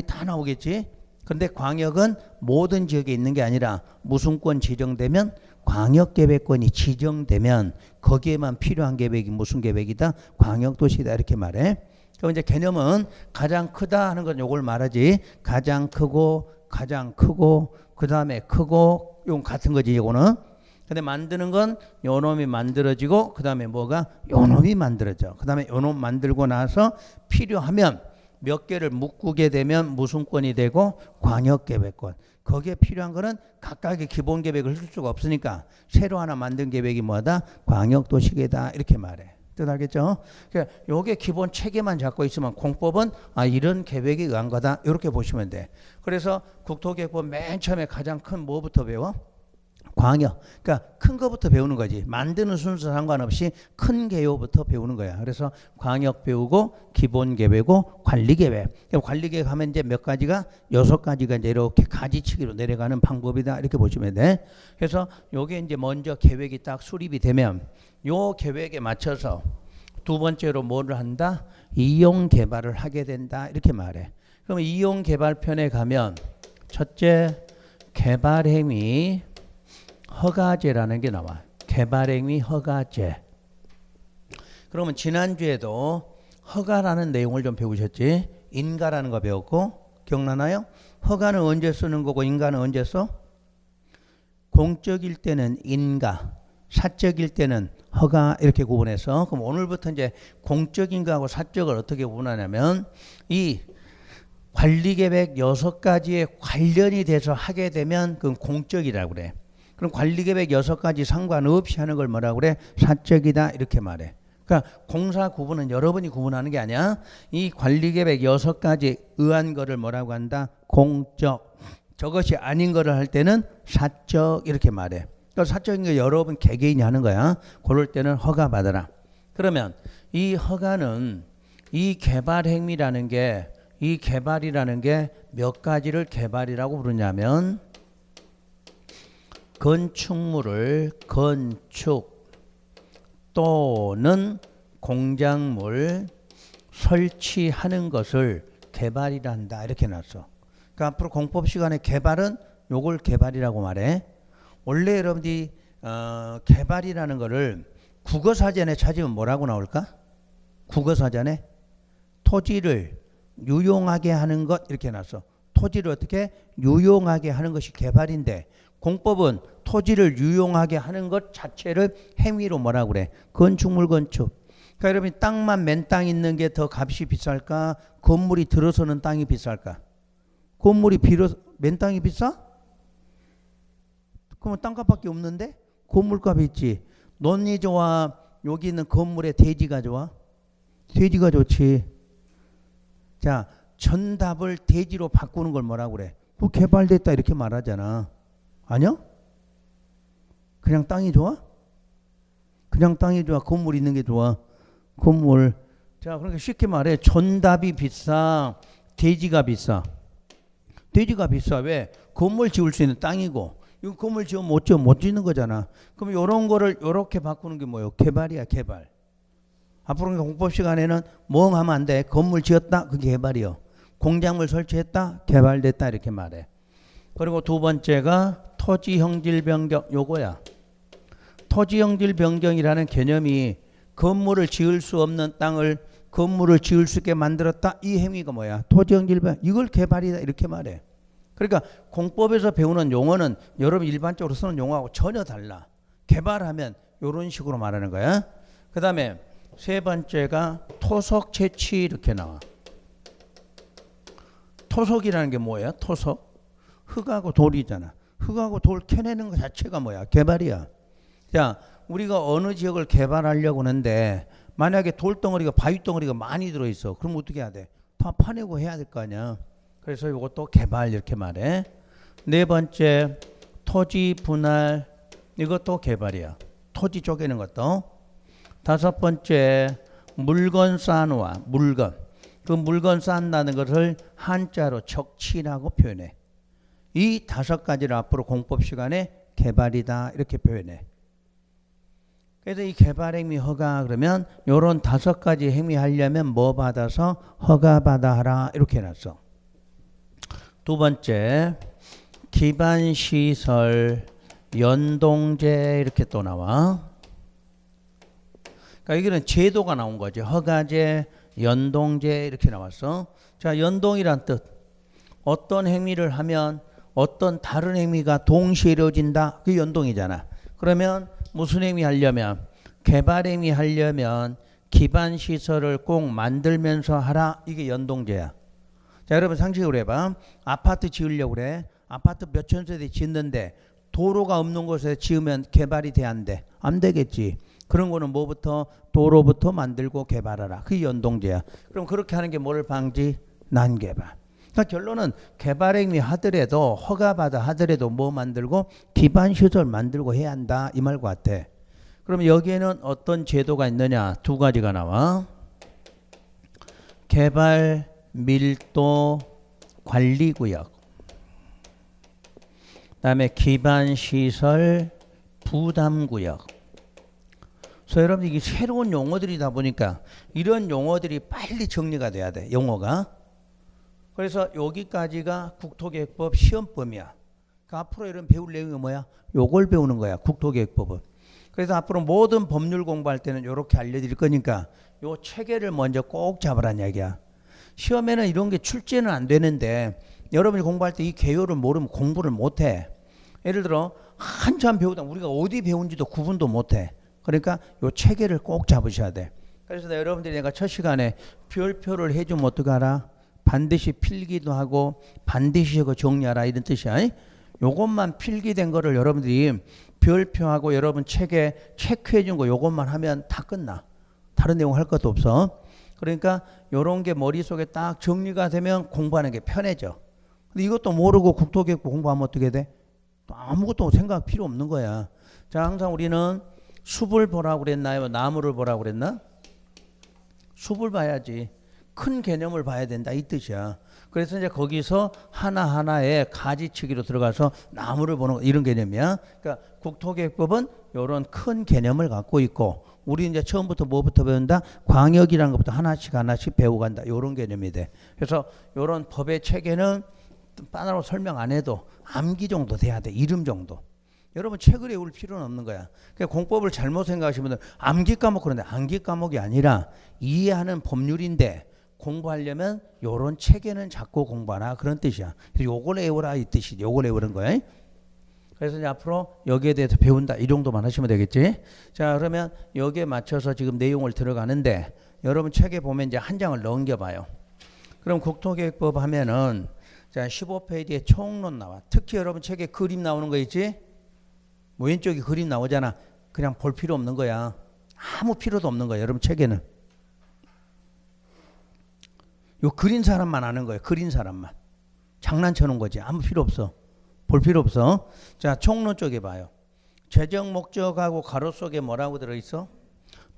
다 나오겠지. 그런데 광역은 모든 지역에 있는 게 아니라 무슨 권 지정되면 광역계획권이 지정되면 거기에만 필요한 계획이 무슨 계획이다? 광역도시다 이렇게 말해. 그럼 이제 개념은 가장 크다 하는 건 요걸 말하지. 가장 크고 그 다음에 크고 요건 같은 거지 요거는. 근데 만드는 건 요놈이 만들어지고 그 다음에 뭐가? 요놈이 만들어져. 그 다음에 요놈 만들고 나서 필요하면 몇 개를 묶게 되면 무슨 권이 되고? 광역계획권. 거기에 필요한 거는 각각의 기본 계획을 쓸 수가 없으니까 새로 하나 만든 계획이 뭐다? 광역도시계획이다 이렇게 말해. 뜻 알겠죠? 그러니까 요게 기본 체계만 잡고 있으면 공법은 이런 계획에 의한 거다 이렇게 보시면 돼. 그래서 국토계획법 맨 처음에 가장 큰 뭐부터 배워? 광역. 그러니까 큰 거부터 배우는 거지. 만드는 순서 상관없이 큰 개요부터 배우는 거야. 그래서 광역 배우고 기본 계획고 관리 계획. 관리 계획 하면 이제 몇 가지가 6가지가 이제 이렇게 가지치기로 내려가는 방법이다. 이렇게 보시면 돼. 그래서 요게 이제 먼저 계획이 딱 수립이 되면 요 계획에 맞춰서 두 번째로 뭐를 한다? 이용 개발을 하게 된다. 이렇게 말해. 그럼 이용 개발편에 가면 첫째 개발 행위 허가제라는 게 나와. 개발행위 허가제. 그러면 지난주에도 허가라는 내용을 좀 배우셨지? 인가라는 거 배웠고, 기억나나요? 허가는 언제 쓰는 거고 인가는 언제 써? 공적일 때는 인가, 사적일 때는 허가 이렇게 구분해서. 그럼 오늘부터 이제 공적인 거하고 사적을 어떻게 구분하냐면 이 관리계획 6가지에 관련이 돼서 하게 되면 그건 공적이라고 그래. 그럼 관리계획 6가지 상관없이 하는 걸 뭐라고 그래? 사적이다 이렇게 말해. 그러니까 공사 구분은 여러분이 구분하는 게 아니야. 이 관리계획 6가지 의한 거를 뭐라고 한다? 공적. 저것이 아닌 거를 할 때는 사적 이렇게 말해. 그러니까 사적인 거 여러분 개개인이 하는 거야. 그럴 때는 허가 받아라. 그러면 이 허가는 이 개발행위라는 게 이 개발이라는 게 몇 가지를 개발이라고 부르냐면 건축물을 건축 또는 공작물 설치하는 것을 개발이라 한다 이렇게 놨어. 그러니까 앞으로 공법 시간에 개발은 요걸 개발이라고 말해. 원래 여러분들이 개발이라는 거를 국어사전에 찾으면 뭐라고 나올까? 국어사전에 토지를 유용하게 하는 것 이렇게 놨어. 토지를 어떻게 유용하게 하는 것이 개발인데 공법은 토지를 유용하게 하는 것 자체를 행위로 뭐라고 그래? 건축물 건축. 그러니까 여러분 땅만 맨 땅 있는 게 더 값이 비쌀까? 건물이 들어서는 땅이 비쌀까? 건물이 맨 땅이 비싸? 그러면 땅값밖에 없는데? 건물값이 있지. 논이 좋아? 여기 있는 건물의 대지가 좋아? 대지가 좋지. 자, 전답을 대지로 바꾸는 걸 뭐라고 그래? 그 개발됐다 이렇게 말하잖아. 아니야? 그냥 땅이 좋아? 그냥 땅이 좋아? 건물 있는 게 좋아? 건물. 자, 그러니까 쉽게 말해. 전답이 비싸? 대지가 비싸? 대지가 비싸. 왜? 건물 지을 수 있는 땅이고. 이거 건물 지으면 못 짓는 거잖아. 그럼 이런 거를 이렇게 바꾸는 게 뭐예요? 개발이야, 개발. 앞으로 공법 시간에는 뭐 하면 안 돼? 건물 지었다? 그게 개발이요. 공작물 설치했다? 개발됐다 이렇게 말해. 그리고 두 번째가 토지 형질 변경 요거야. 토지 형질 변경이라는 개념이 건물을 지을 수 없는 땅을 건물을 지을 수 있게 만들었다. 이 행위가 뭐야? 토지 형질 변경. 이걸 개발이다 이렇게 말해. 그러니까 공법에서 배우는 용어는 여러분 일반적으로 쓰는 용어하고 전혀 달라. 개발하면 이런 식으로 말하는 거야. 그 다음에 세 번째가 토속 채취 이렇게 나와. 토속이라는 게 뭐예요? 토속. 흙하고 돌이잖아. 흙하고 돌 캐내는 것 자체가 뭐야? 개발이야. 자, 우리가 어느 지역을 개발하려고 하는데 만약에 돌덩어리가 바위덩어리가 많이 들어있어. 그럼 어떻게 해야 돼? 다 파내고 해야 될 거 아니야. 그래서 이것도 개발 이렇게 말해. 네 번째 토지 분할. 이것도 개발이야. 토지 쪼개는 것도. 다섯 번째 물건 쌓아놓아. 물건. 그 물건 쌓는다는 것을 한자로 척치라고 표현해. 이 5가지를 앞으로 공법 시간에 개발이다 이렇게 표현해. 그래서 이 개발행위 허가 그러면 요런 5가지 행위 하려면 뭐 받아서 허가 받아 하라 이렇게 해놨어. 두 번째 기반시설 연동제 이렇게 또 나와. 그러니까 여기는 제도가 나온 거죠. 허가제, 연동제 이렇게 나왔어. 자, 연동이란 뜻. 어떤 행위를 하면 어떤 다른 행위가 동시에 이루어진다. 그게 연동이잖아. 그러면 무슨 행위 하려면 개발 행위 하려면 기반시설을 꼭 만들면서 하라. 이게 연동제야. 자, 여러분 상식으로 해봐. 아파트 지으려고 그래. 아파트 몇천 세대 짓는데 도로가 없는 곳에 지으면 개발이 돼 안 돼? 안 되겠지. 그런 거는 뭐부터? 도로부터 만들고 개발하라. 그게 연동제야. 그럼 그렇게 하는 게 뭐를 방지? 난개발. 그러니까 결론은 개발행위 하더라도 허가받아 하더라도 뭐 만들고 기반시설 만들고 해야 한다. 이 말 같아. 그럼 여기에는 어떤 제도가 있느냐? 2가지가 나와. 개발 밀도 관리구역. 그 다음에 기반시설 부담구역. 그래서 여러분 이게 새로운 용어들이다 보니까 이런 용어들이 빨리 정리가 돼야 돼. 용어가. 그래서 여기까지가 국토계획법 시험범위야. 그러니까 앞으로 이런 배울 내용이 뭐야? 요걸 배우는 거야. 국토계획법은. 그래서 앞으로 모든 법률 공부할 때는 이렇게 알려드릴 거니까 요 체계를 먼저 꼭 잡으란 얘기야. 시험에는 이런 게 출제는 안 되는데 여러분이 공부할 때 이 개요를 모르면 공부를 못해. 예를 들어 한참 배우다 우리가 어디 배운지도 구분도 못해. 그러니까 요 체계를 꼭 잡으셔야 돼. 그래서 여러분들이 내가 첫 시간에 별표를 해주면 어떡하라? 반드시 필기도 하고 반드시 이거 정리하라 이런 뜻이야. 요것만 필기된 거를 여러분들이 별표하고 여러분 책에 체크해 준 거 요것만 하면 다 끝나. 다른 내용 할 것도 없어. 그러니까 요런 게 머릿속에 딱 정리가 되면 공부하는 게 편해져. 근데 이것도 모르고 국토교육부 공부하면 어떻게 돼? 아무것도 생각 필요 없는 거야. 자, 항상 우리는 숲을 보라고 그랬나요? 나무를 보라고 그랬나? 숲을 봐야지. 큰 개념을 봐야 된다 이 뜻이야. 그래서 이제 거기서 하나하나의 가지치기로 들어가서 나무를 보는 거, 이런 개념이야. 그러니까 국토계획법은 이런 큰 개념을 갖고 있고 우리 이제 처음부터 뭐부터 배운다? 광역이라는 것부터 하나씩 하나씩 배워간다. 이런 개념이 돼. 그래서 이런 법의 체계는 따로 설명 안 해도 암기 정도 돼야 돼. 이름 정도. 여러분 책을 외울 필요는 없는 거야. 그러니까 공법을 잘못 생각하시면 암기 과목 그런데 암기 과목이 아니라 이해하는 법률인데 공부하려면 요런 체계는 잡고 공부하라 그런 뜻이야. 그래서 요걸 외우라 이 뜻이 요걸 외우는 거야. 그래서 이제 앞으로 여기에 대해서 배운다 이 정도만 하시면 되겠지. 자, 그러면 여기에 맞춰서 지금 내용을 들어가는데 여러분 책에 보면 이제 한 장을 넘겨봐요. 그럼 국토계획법 하면은 자 15페이지에 총론 나와. 특히 여러분 책에 그림 나오는 거 있지? 뭐 왼쪽에 그림 나오잖아. 그냥 볼 필요 없는 거야. 아무 필요도 없는 거야. 여러분 책에는. 요 그린 사람만 아는 거예요. 그린 사람만. 장난쳐 놓은 거지. 아무 필요 없어. 볼 필요 없어. 자, 총론 쪽에 봐요. 재정 목적하고 가로 속에 뭐라고 들어있어?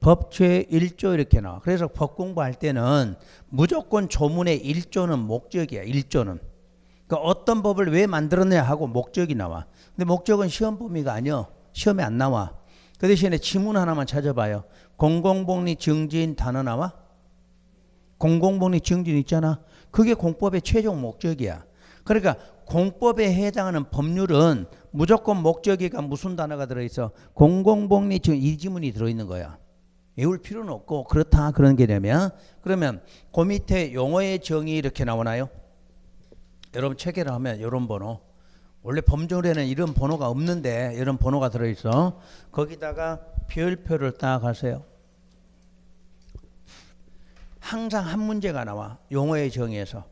법제 1조 이렇게 나와. 그래서 법 공부할 때는 무조건 조문의 1조는 목적이야. 1조는. 그러니까 어떤 법을 왜 만들었냐 하고 목적이 나와. 근데 목적은 시험 범위가 아니야. 시험에 안 나와. 그 대신에 지문 하나만 찾아봐요. 공공복리 증진 단어 나와? 공공복리 증진 있잖아. 그게 공법의 최종 목적이야. 그러니까 공법에 해당하는 법률은 무조건 목적이가 무슨 단어가 들어있어? 공공복리 증진 이 지문이 들어있는 거야. 외울 필요는 없고 그렇다 그런 개념이야. 그러면 그 밑에 용어의 정의 이렇게 나오나요? 여러분 체계를 하면 이런 번호. 원래 법률에는 이런 번호가 없는데 이런 번호가 들어있어. 거기다가 별표를 딱 하세요. 항상 한 문제가 나와. 용어의 정의에서.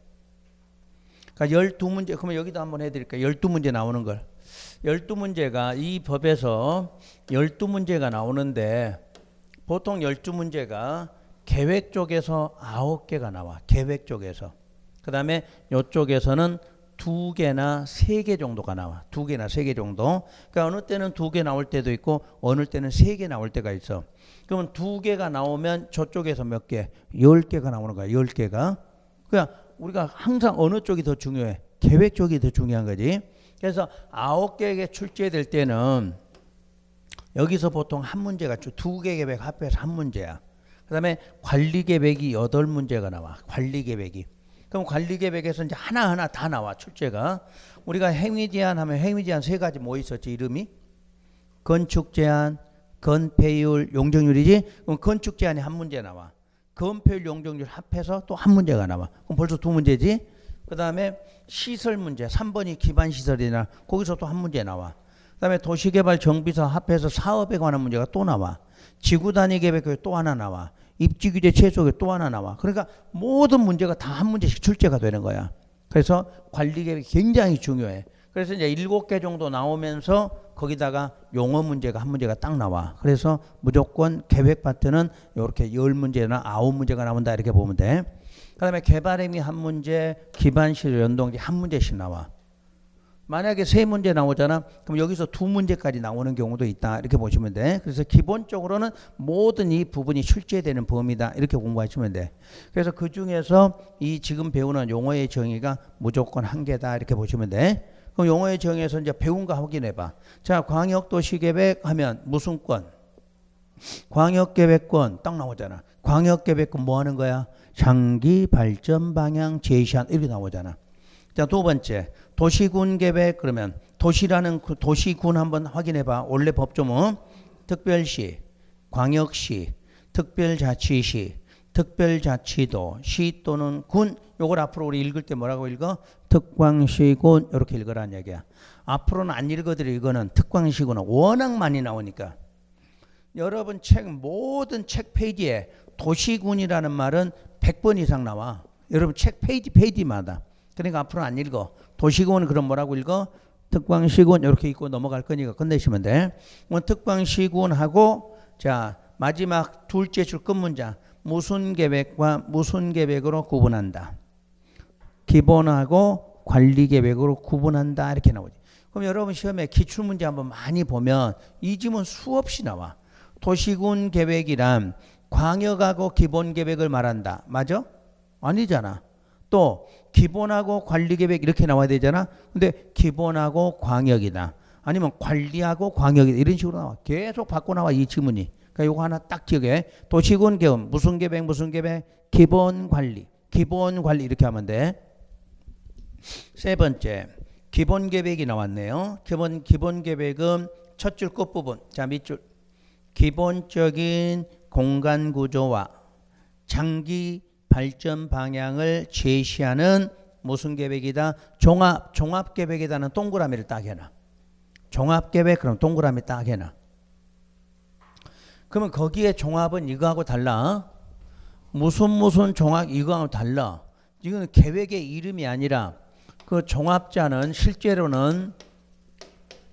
그러니까 12문제. 그러면 여기도 한번 해드릴까요? 12문제 나오는 걸. 12문제가 이 법에서 12문제가 나오는데 보통 12문제가 계획 쪽에서 9개가 나와. 계획 쪽에서. 그 다음에 이쪽에서는 2개나 3개 정도가 나와. 2개나 3개 정도. 그러니까 어느 때는 2개 나올 때도 있고 어느 때는 3개 나올 때가 있어. 그러면 2개가 나오면 저쪽에서 몇 개? 10개가 나오는 거야. 10개가. 그러니까 우리가 항상 어느 쪽이 더 중요해? 계획 쪽이 더 중요한 거지. 그래서 9개가 출제될 때는 여기서 보통 한 문제가 2개 계획 합해서 한 문제야. 그 다음에 관리 계획이 8문제가 나와. 관리 계획이. 그럼 관리 계획에서 이제 하나하나 다 나와. 출제가. 우리가 행위 제한 하면 행위 제한 3가지 뭐 있었지? 이름이? 건축 제한, 건폐율, 용적률이지? 그럼 건축 제한이 한 문제 나와. 건폐율, 용적률 합해서 또 한 문제가 나와. 그럼 벌써 2문제지? 그 다음에 시설 문제. 3번이 기반시설이나 거기서 또 한 문제 나와. 그 다음에 도시개발 정비사 합해서 사업에 관한 문제가 또 나와. 지구단위 계획에 또 하나 나와. 입지규제 최소에 또 하나 나와. 그러니까 모든 문제가 다 한 문제씩 출제가 되는 거야. 그래서 관리계획이 굉장히 중요해. 그래서 이제 7개 정도 나오면서 거기다가 용어 문제가 한 문제가 딱 나와. 그래서 무조건 계획 파트는 이렇게 10문제나 9문제가 나온다 이렇게 보면 돼. 그 다음에 개발행위 한 문제, 기반시설 연동지 한 문제씩 나와. 만약에 3문제 나오잖아. 그럼 여기서 2문제까지 나오는 경우도 있다. 이렇게 보시면 돼. 그래서 기본적으로는 모든 이 부분이 출제되는 범위다. 이렇게 공부하시면 돼. 그래서 그 중에서 이 지금 배우는 용어의 정의가 무조건 한 개다. 이렇게 보시면 돼. 그럼 용어의 정의에서 이제 배운 거 확인해 봐. 자, 광역도시계획 하면 무슨 권? 광역계획권 딱 나오잖아. 광역계획권 뭐 하는 거야? 장기 발전 방향 제시한 이렇게 나오잖아. 자, 2번째. 도시군 계획 그러면 도시라는 그 도시군 한번 확인해 봐. 원래 법조문 특별시, 광역시, 특별자치시, 특별자치도, 시 또는 군. 요걸 앞으로 우리 읽을 때 뭐라고 읽어? 특광시군. 이렇게 읽으라는 얘기야. 앞으로는 안 읽어드려. 이거는 특광시군은 워낙 많이 나오니까. 여러분 모든 책 페이지에 도시군이라는 말은 100번 이상 나와. 여러분 책 페이지마다. 그러니까 앞으로 안 읽어. 도시군은 그럼 뭐라고 읽어? 특광시군. 이렇게 읽고 넘어갈 거니까 끝내시면 돼. 특광시군하고 자 마지막 둘째 줄 끝문장. 무슨 계획과 무슨 계획으로 구분한다. 기본하고 관리 계획으로 구분한다. 이렇게 나오지. 그럼 여러분 시험에 기출문제 한번 많이 보면 이 지문 수없이 나와. 도시군 계획이란 광역하고 기본 계획을 말한다. 맞아? 아니잖아. 또 기본하고 관리 계획 이렇게 나와야 되잖아. 근데 기본하고 광역이다. 아니면 관리하고 광역이다. 이런 식으로 나와. 계속 바꿔 나와 이 지문이. 그러니까 요거 하나 딱 기억해. 도시군 계획 무슨 계획 무슨 계획? 기본 관리. 기본 관리 이렇게 하면 돼. 세 번째. 기본 계획이 나왔네요. 기본 계획은 첫 줄 끝부분. 자, 밑줄. 기본적인 공간 구조와 장기 발전 방향을 제시하는 무슨 계획이다? 종합 계획이다는 동그라미를 딱 해놔. 종합 계획 그럼 동그라미 딱 해놔. 그러면 거기에 종합은 이거하고 달라. 무슨 종합 이거하고 달라. 이거는 계획의 이름이 아니라 그 종합자는 실제로는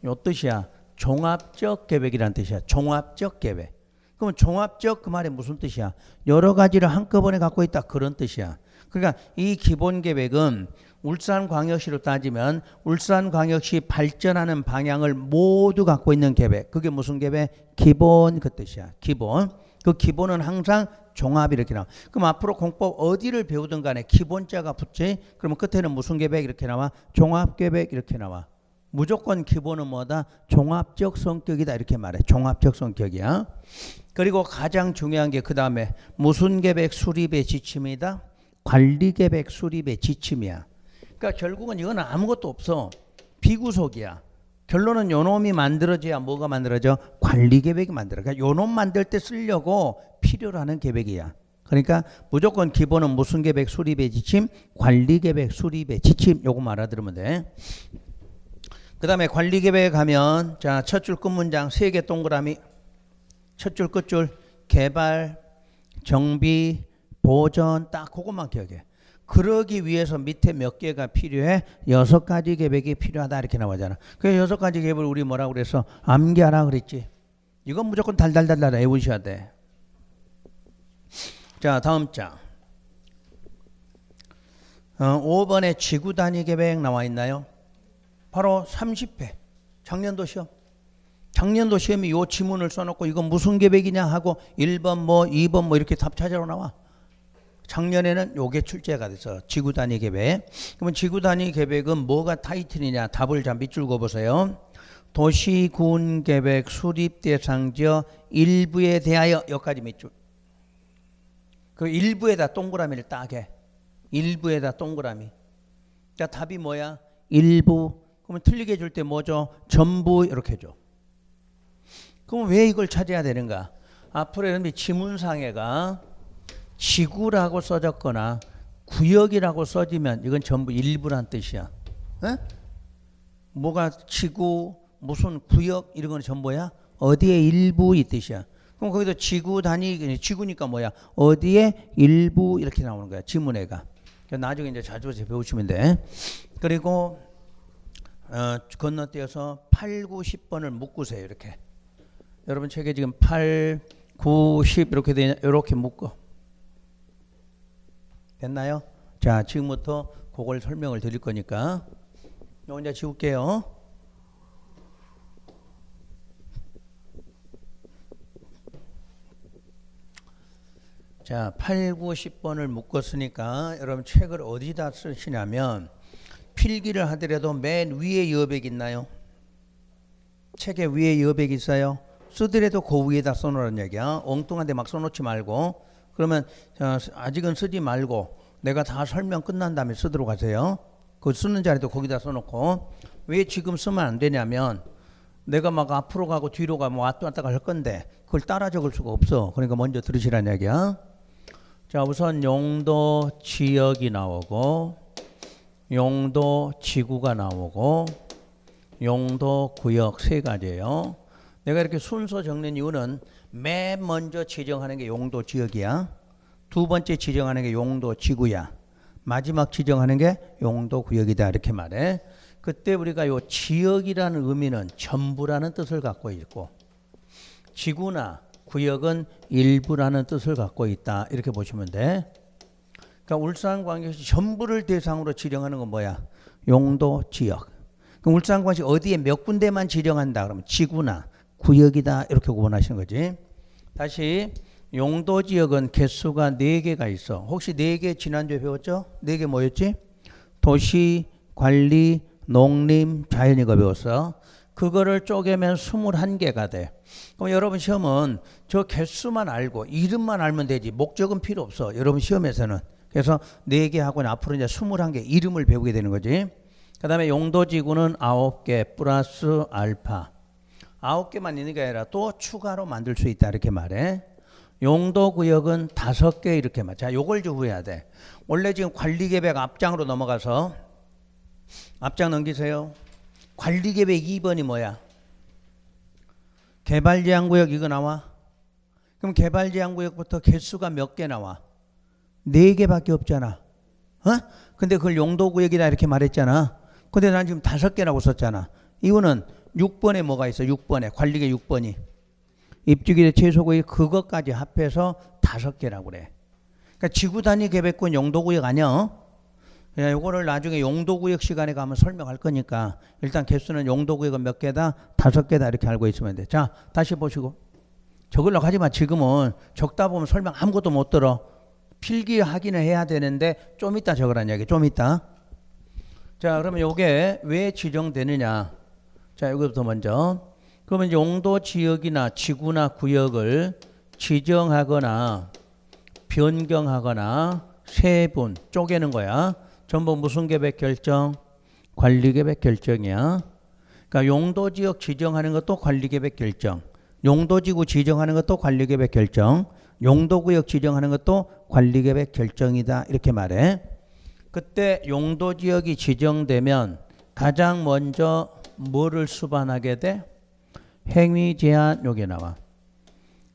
요 뜻이야. 종합적 계획이라는 뜻이야. 종합적 계획. 그러면 종합적 그 말이 무슨 뜻이야? 여러 가지를 한꺼번에 갖고 있다 그런 뜻이야. 그러니까 이 기본 계획은 울산광역시로 따지면 울산광역시 발전하는 방향을 모두 갖고 있는 계획. 그게 무슨 계획? 기본 그 뜻이야. 기본. 그 기본은 항상 종합 이렇게 나와. 그럼 앞으로 공법 어디를 배우든 간에 기본자가 붙지? 그러면 끝에는 무슨 계획 이렇게 나와? 종합계획 이렇게 나와. 무조건 기본은 뭐다? 종합적 성격이다 이렇게 말해. 종합적 성격이야. 그리고 가장 중요한 게 그 다음에 무슨 계획 수립의 지침이다? 관리계획 수립의 지침이야. 그러니까 결국은 이건 아무것도 없어. 비구속이야. 결론은 요놈이 만들어져야 뭐가 만들어져? 관리계획이 만들어. 그러니까 요놈 만들 때 쓰려고 필요로 하는 계획이야. 그러니까 무조건 기본은 무슨 계획 수립의 지침? 관리계획 수립의 지침. 요거 알아들으면 돼. 그 다음에 관리계획 하면 자, 첫 줄 끝문장 3개 동그라미. 첫 줄 끝줄 개발, 정비, 보전 딱 그것만 기억해. 그러기 위해서 밑에 몇 개가 필요해? 6가지 계획이 필요하다 이렇게 나오잖아. 그 6가지 계획을 우리 뭐라고 그랬어? 암기하라 그랬지. 이건 무조건 달달달달 외우셔야 돼. 자, 다음 장. 5번에 지구 단위 계획 나와 있나요? 바로 30회. 작년도 시험. 작년도 시험이 요 지문을 써놓고 이건 무슨 계획이냐 하고 1번 뭐 2번 뭐 이렇게 답 찾으러 나와. 작년에는 요게 출제가 돼서 지구 단위 계획. 그러면 지구 단위 계획은 뭐가 타이틀이냐? 답을 자 밑줄 그어보세요. 도시군 계획 수립 대상 지역 일부에 대하여 여기까지 밑줄. 그 일부에다 동그라미를 딱 해. 일부에다 동그라미. 자, 답이 뭐야? 일부. 그러면 틀리게 해줄 때 뭐죠? 전부 이렇게 해줘. 그럼 왜 이걸 찾아야 되는가? 앞으로 이런 지문상에가 지구라고 써졌거나 구역이라고 써지면 이건 전부 일부란 뜻이야. 에? 뭐가 지구, 무슨 구역 이런 건 전부야? 어디에 일부 이 뜻이야. 그럼 거기도 지구 단위, 지구니까 뭐야? 어디에 일부 이렇게 나오는 거야. 지문에가. 나중에 이제 자주 배우시면 돼. 그리고 건너뛰어서 8, 9, 10번을 묶으세요. 이렇게. 여러분 책에 지금 8, 9, 10 이렇게 되냐? 이렇게 묶어. 됐나요? 자, 지금부터 그걸 설명을 드릴 거니까 요 혼자 지울게요. 자, 8, 9, 10번을 묶었으니까 여러분 책을 어디다 쓰시냐면 필기를 하더라도 맨 위에 여백 있나요? 책에 위에 여백 있어요? 쓰더라도 그 위에다 써놓으라는 얘기야. 엉뚱한 데 막 써놓지 말고. 그러면 아직은 쓰지 말고 내가 다 설명 끝난 다음에 쓰도록 하세요. 그 쓰는 자리도 거기다 써놓고. 왜 지금 쓰면 안 되냐면 내가 막 앞으로 가고 뒤로 가고 왔다 갔다 할 건데 그걸 따라 적을 수가 없어. 그러니까 먼저 들으시라는 얘기야. 자, 우선 용도 지역이 나오고 용도 지구가 나오고 용도 구역 세 가지예요. 내가 이렇게 순서 적는 이유는 맨 먼저 지정하는 게 용도 지역이야. 두 번째 지정하는 게 용도 지구야. 마지막 지정하는 게 용도 구역이다 이렇게 말해. 그때 우리가 요 지역이라는 의미는 전부라는 뜻을 갖고 있고 지구나 구역은 일부라는 뜻을 갖고 있다 이렇게 보시면 돼. 그러니까 울산광역시 전부를 대상으로 지정하는 건 뭐야? 용도 지역. 그럼 울산광역시 어디에 몇 군데만 지정한다 그러면 지구나 구역이다 이렇게 구분하시는 거지. 다시 용도 지역은 개수가 4개가 있어. 혹시 4개 지난주에 배웠죠? 4개 뭐였지? 도시, 관리, 농림, 자연 이거 배웠어. 그거를 쪼개면 21개가 돼. 그럼 여러분 시험은 저 개수만 알고 이름만 알면 되지 목적은 필요 없어. 여러분 시험에서는. 그래서 4개 하고 앞으로 이제 21개 이름을 배우게 되는 거지. 그 다음에 용도지구는 9개 플러스 알파. 9개만 있는 게 아니라 또 추가로 만들 수 있다 이렇게 말해. 용도구역은 5개 이렇게 말해. 자, 요걸 좀 후회해야 돼. 원래 지금 관리계획 앞장으로 넘어가서 앞장 넘기세요. 관리계획 2번이 뭐야? 개발제한구역 이거 나와? 그럼 개발제한구역부터 개수가 몇 개 나와? 4개밖에 없잖아. 어? 근데 그걸 용도구역이다 이렇게 말했잖아. 근데 난 지금 5개라고 썼잖아. 이거는 6번에 뭐가 있어? 6번에 관리계 6번이 입주기대 최소구역 그것까지 합해서 5개라고 그래. 그러니까 지구단위 계획권 용도구역 아니야? 요거를 나중에 용도구역 시간에 가면 설명할 거니까 일단 개수는 용도구역은 몇 개다? 5개다 이렇게 알고 있으면 돼. 자, 다시 보시고 적으려고 하지 마. 지금은 적다 보면 설명 아무것도 못 들어. 필기 확인을 해야 되는데 좀 이따 적으라는 얘기. 좀 이따. 자, 그러면 요게 왜 지정되느냐? 자, 여기부터 먼저. 그러면 용도 지역이나 지구나 구역을 지정하거나 변경하거나 세분 쪼개는 거야. 전부 무슨 계획 결정? 관리 계획 결정이야. 그러니까 용도 지역 지정하는 것도 관리 계획 결정. 용도 지구 지정하는 것도 관리 계획 결정. 용도 구역 지정하는 것도 관리 계획 결정이다. 이렇게 말해. 그때 용도 지역이 지정되면 가장 먼저 뭐를 수반하게 돼? 행위 제한 요게 나와.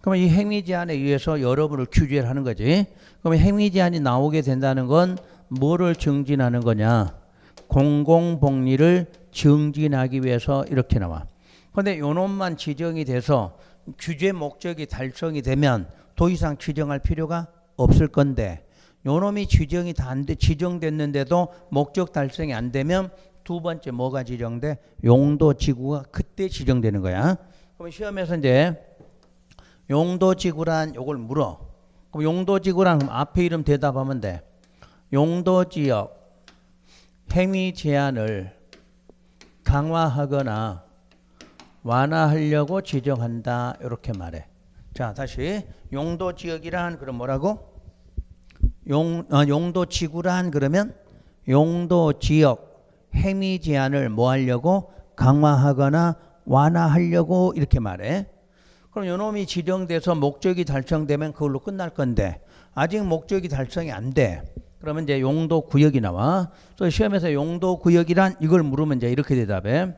그러면 이 행위 제한에 의해서 여러분을 규제를 하는 거지. 그러면 행위 제한이 나오게 된다는 건 뭐를 증진하는 거냐? 공공복리를 증진하기 위해서 이렇게 나와. 그런데 요놈만 지정이 돼서 규제 목적이 달성이 되면 더 이상 지정할 필요가 없을 건데 요놈이 지정이 다 안 돼, 지정됐는데도 목적 달성이 안 되면 두 번째 뭐가 지정돼? 용도 지구가 그때 지정되는 거야. 그럼 시험에서 이제 용도 지구란 요걸 물어. 그럼 용도 지구란 앞에 이름 대답하면 돼. 용도 지역 행위 제한을 강화하거나 완화하려고 지정한다. 이렇게 말해. 자, 다시 용도 지역이란 그럼 뭐라고? 용도 지구란 그러면 용도 지역 행위 제한을 뭐 하려고? 강화하거나 완화하려고 이렇게 말해. 그럼 요놈이 지정돼서 목적이 달성되면 그걸로 끝날 건데 아직 목적이 달성이 안 돼. 그러면 이제 용도 구역이 나와. 그래서 시험에서 용도 구역이란 이걸 물으면 이제 이렇게 대답해.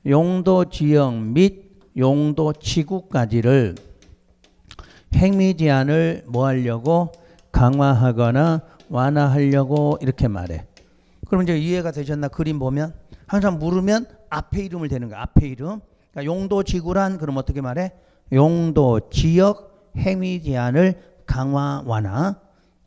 용도 지역 및 용도 지구까지를 행위 제한을 뭐 하려고? 강화하거나 완화하려고 이렇게 말해. 그럼 이제 이해가 되셨나? 그림 보면 항상 물으면 앞에 이름을 대는 거야. 앞에 이름. 그러니까 용도 지구란 그럼 어떻게 말해? 용도 지역 행위 제한을 강화 완화.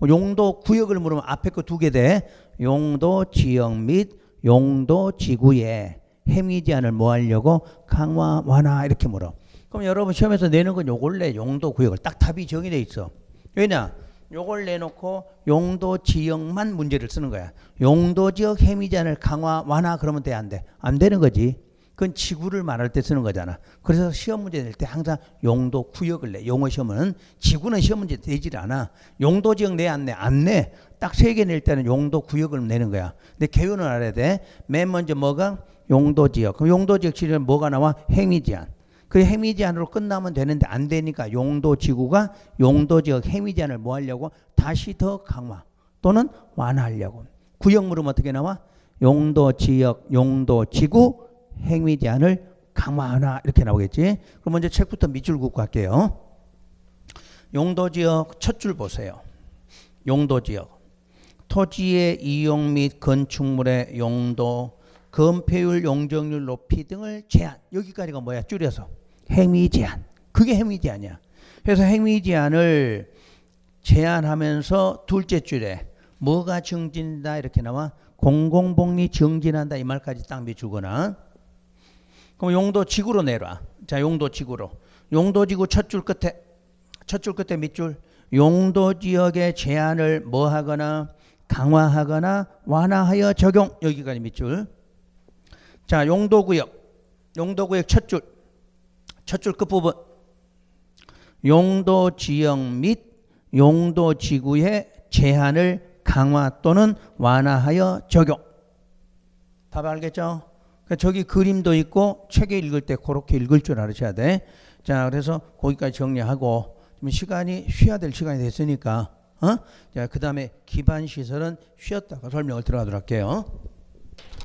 용도 구역을 물으면 앞에 거 2개 돼. 용도 지역 및 용도 지구의 행위 제한을 뭐 하려고? 강화 완화 이렇게 물어. 그럼 여러분 시험에서 내는 건 요걸 내. 용도 구역을 딱 답이 정의돼 있어. 왜냐? 요걸 내놓고 용도 지역만 문제를 쓰는 거야. 용도 지역 행위 제한을 강화 완화 그러면 돼? 안 돼? 안 되는 거지. 그건 지구를 말할 때 쓰는 거잖아. 그래서 시험 문제 낼 때 항상 용도 구역을 내. 용어 시험은 지구는 시험 문제 되질 않아. 용도 지역 내 안 내? 안 내. 딱 3개 낼 때는 용도 구역을 내는 거야. 근데 개요는 알아야 돼. 맨 먼저 뭐가? 용도지역. 그럼 용도지역 치료는 뭐가 나와? 행위제한. 그 행위제한으로 끝나면 되는데 안 되니까 용도지구가 용도지역 행위제한을 뭐 하려고? 다시 더 강화 또는 완화하려고. 구역 물으면 어떻게 나와? 용도지역, 용도지구 행위제한을 강화하나 이렇게 나오겠지. 그럼 먼저 책부터 밑줄 긋고 할게요. 용도지역 첫 줄 보세요. 용도지역. 토지의 이용 및 건축물의 용도, 건폐율, 용적률 높이 등을 제한. 여기까지가 뭐야? 줄여서 행위제한. 그게 행위제한이야. 그래서 행위제한을 제한하면서 둘째 줄에 뭐가 증진한다 이렇게 나와? 공공복리 증진한다 이 말까지 딱 밑줄거나. 그럼 용도지구로 내놔. 자, 용도지구로. 용도지구 첫 줄 끝에 밑줄. 용도지역의 제한을 뭐 하거나 강화하거나 완화하여 적용. 여기까지 밑줄. 자, 용도구역 첫 줄 끝부분. 용도지역 및 용도지구의 제한을 강화 또는 완화하여 적용. 답 알겠죠? 저기 그림도 있고 책에 읽을 때 그렇게 읽을 줄 알으셔야 돼. 자, 그래서 거기까지 정리하고 시간이 쉬어야 될 시간이 됐으니까 자, 그 다음에 기반시설은 쉬었다가 설명을 들어가도록 할게요.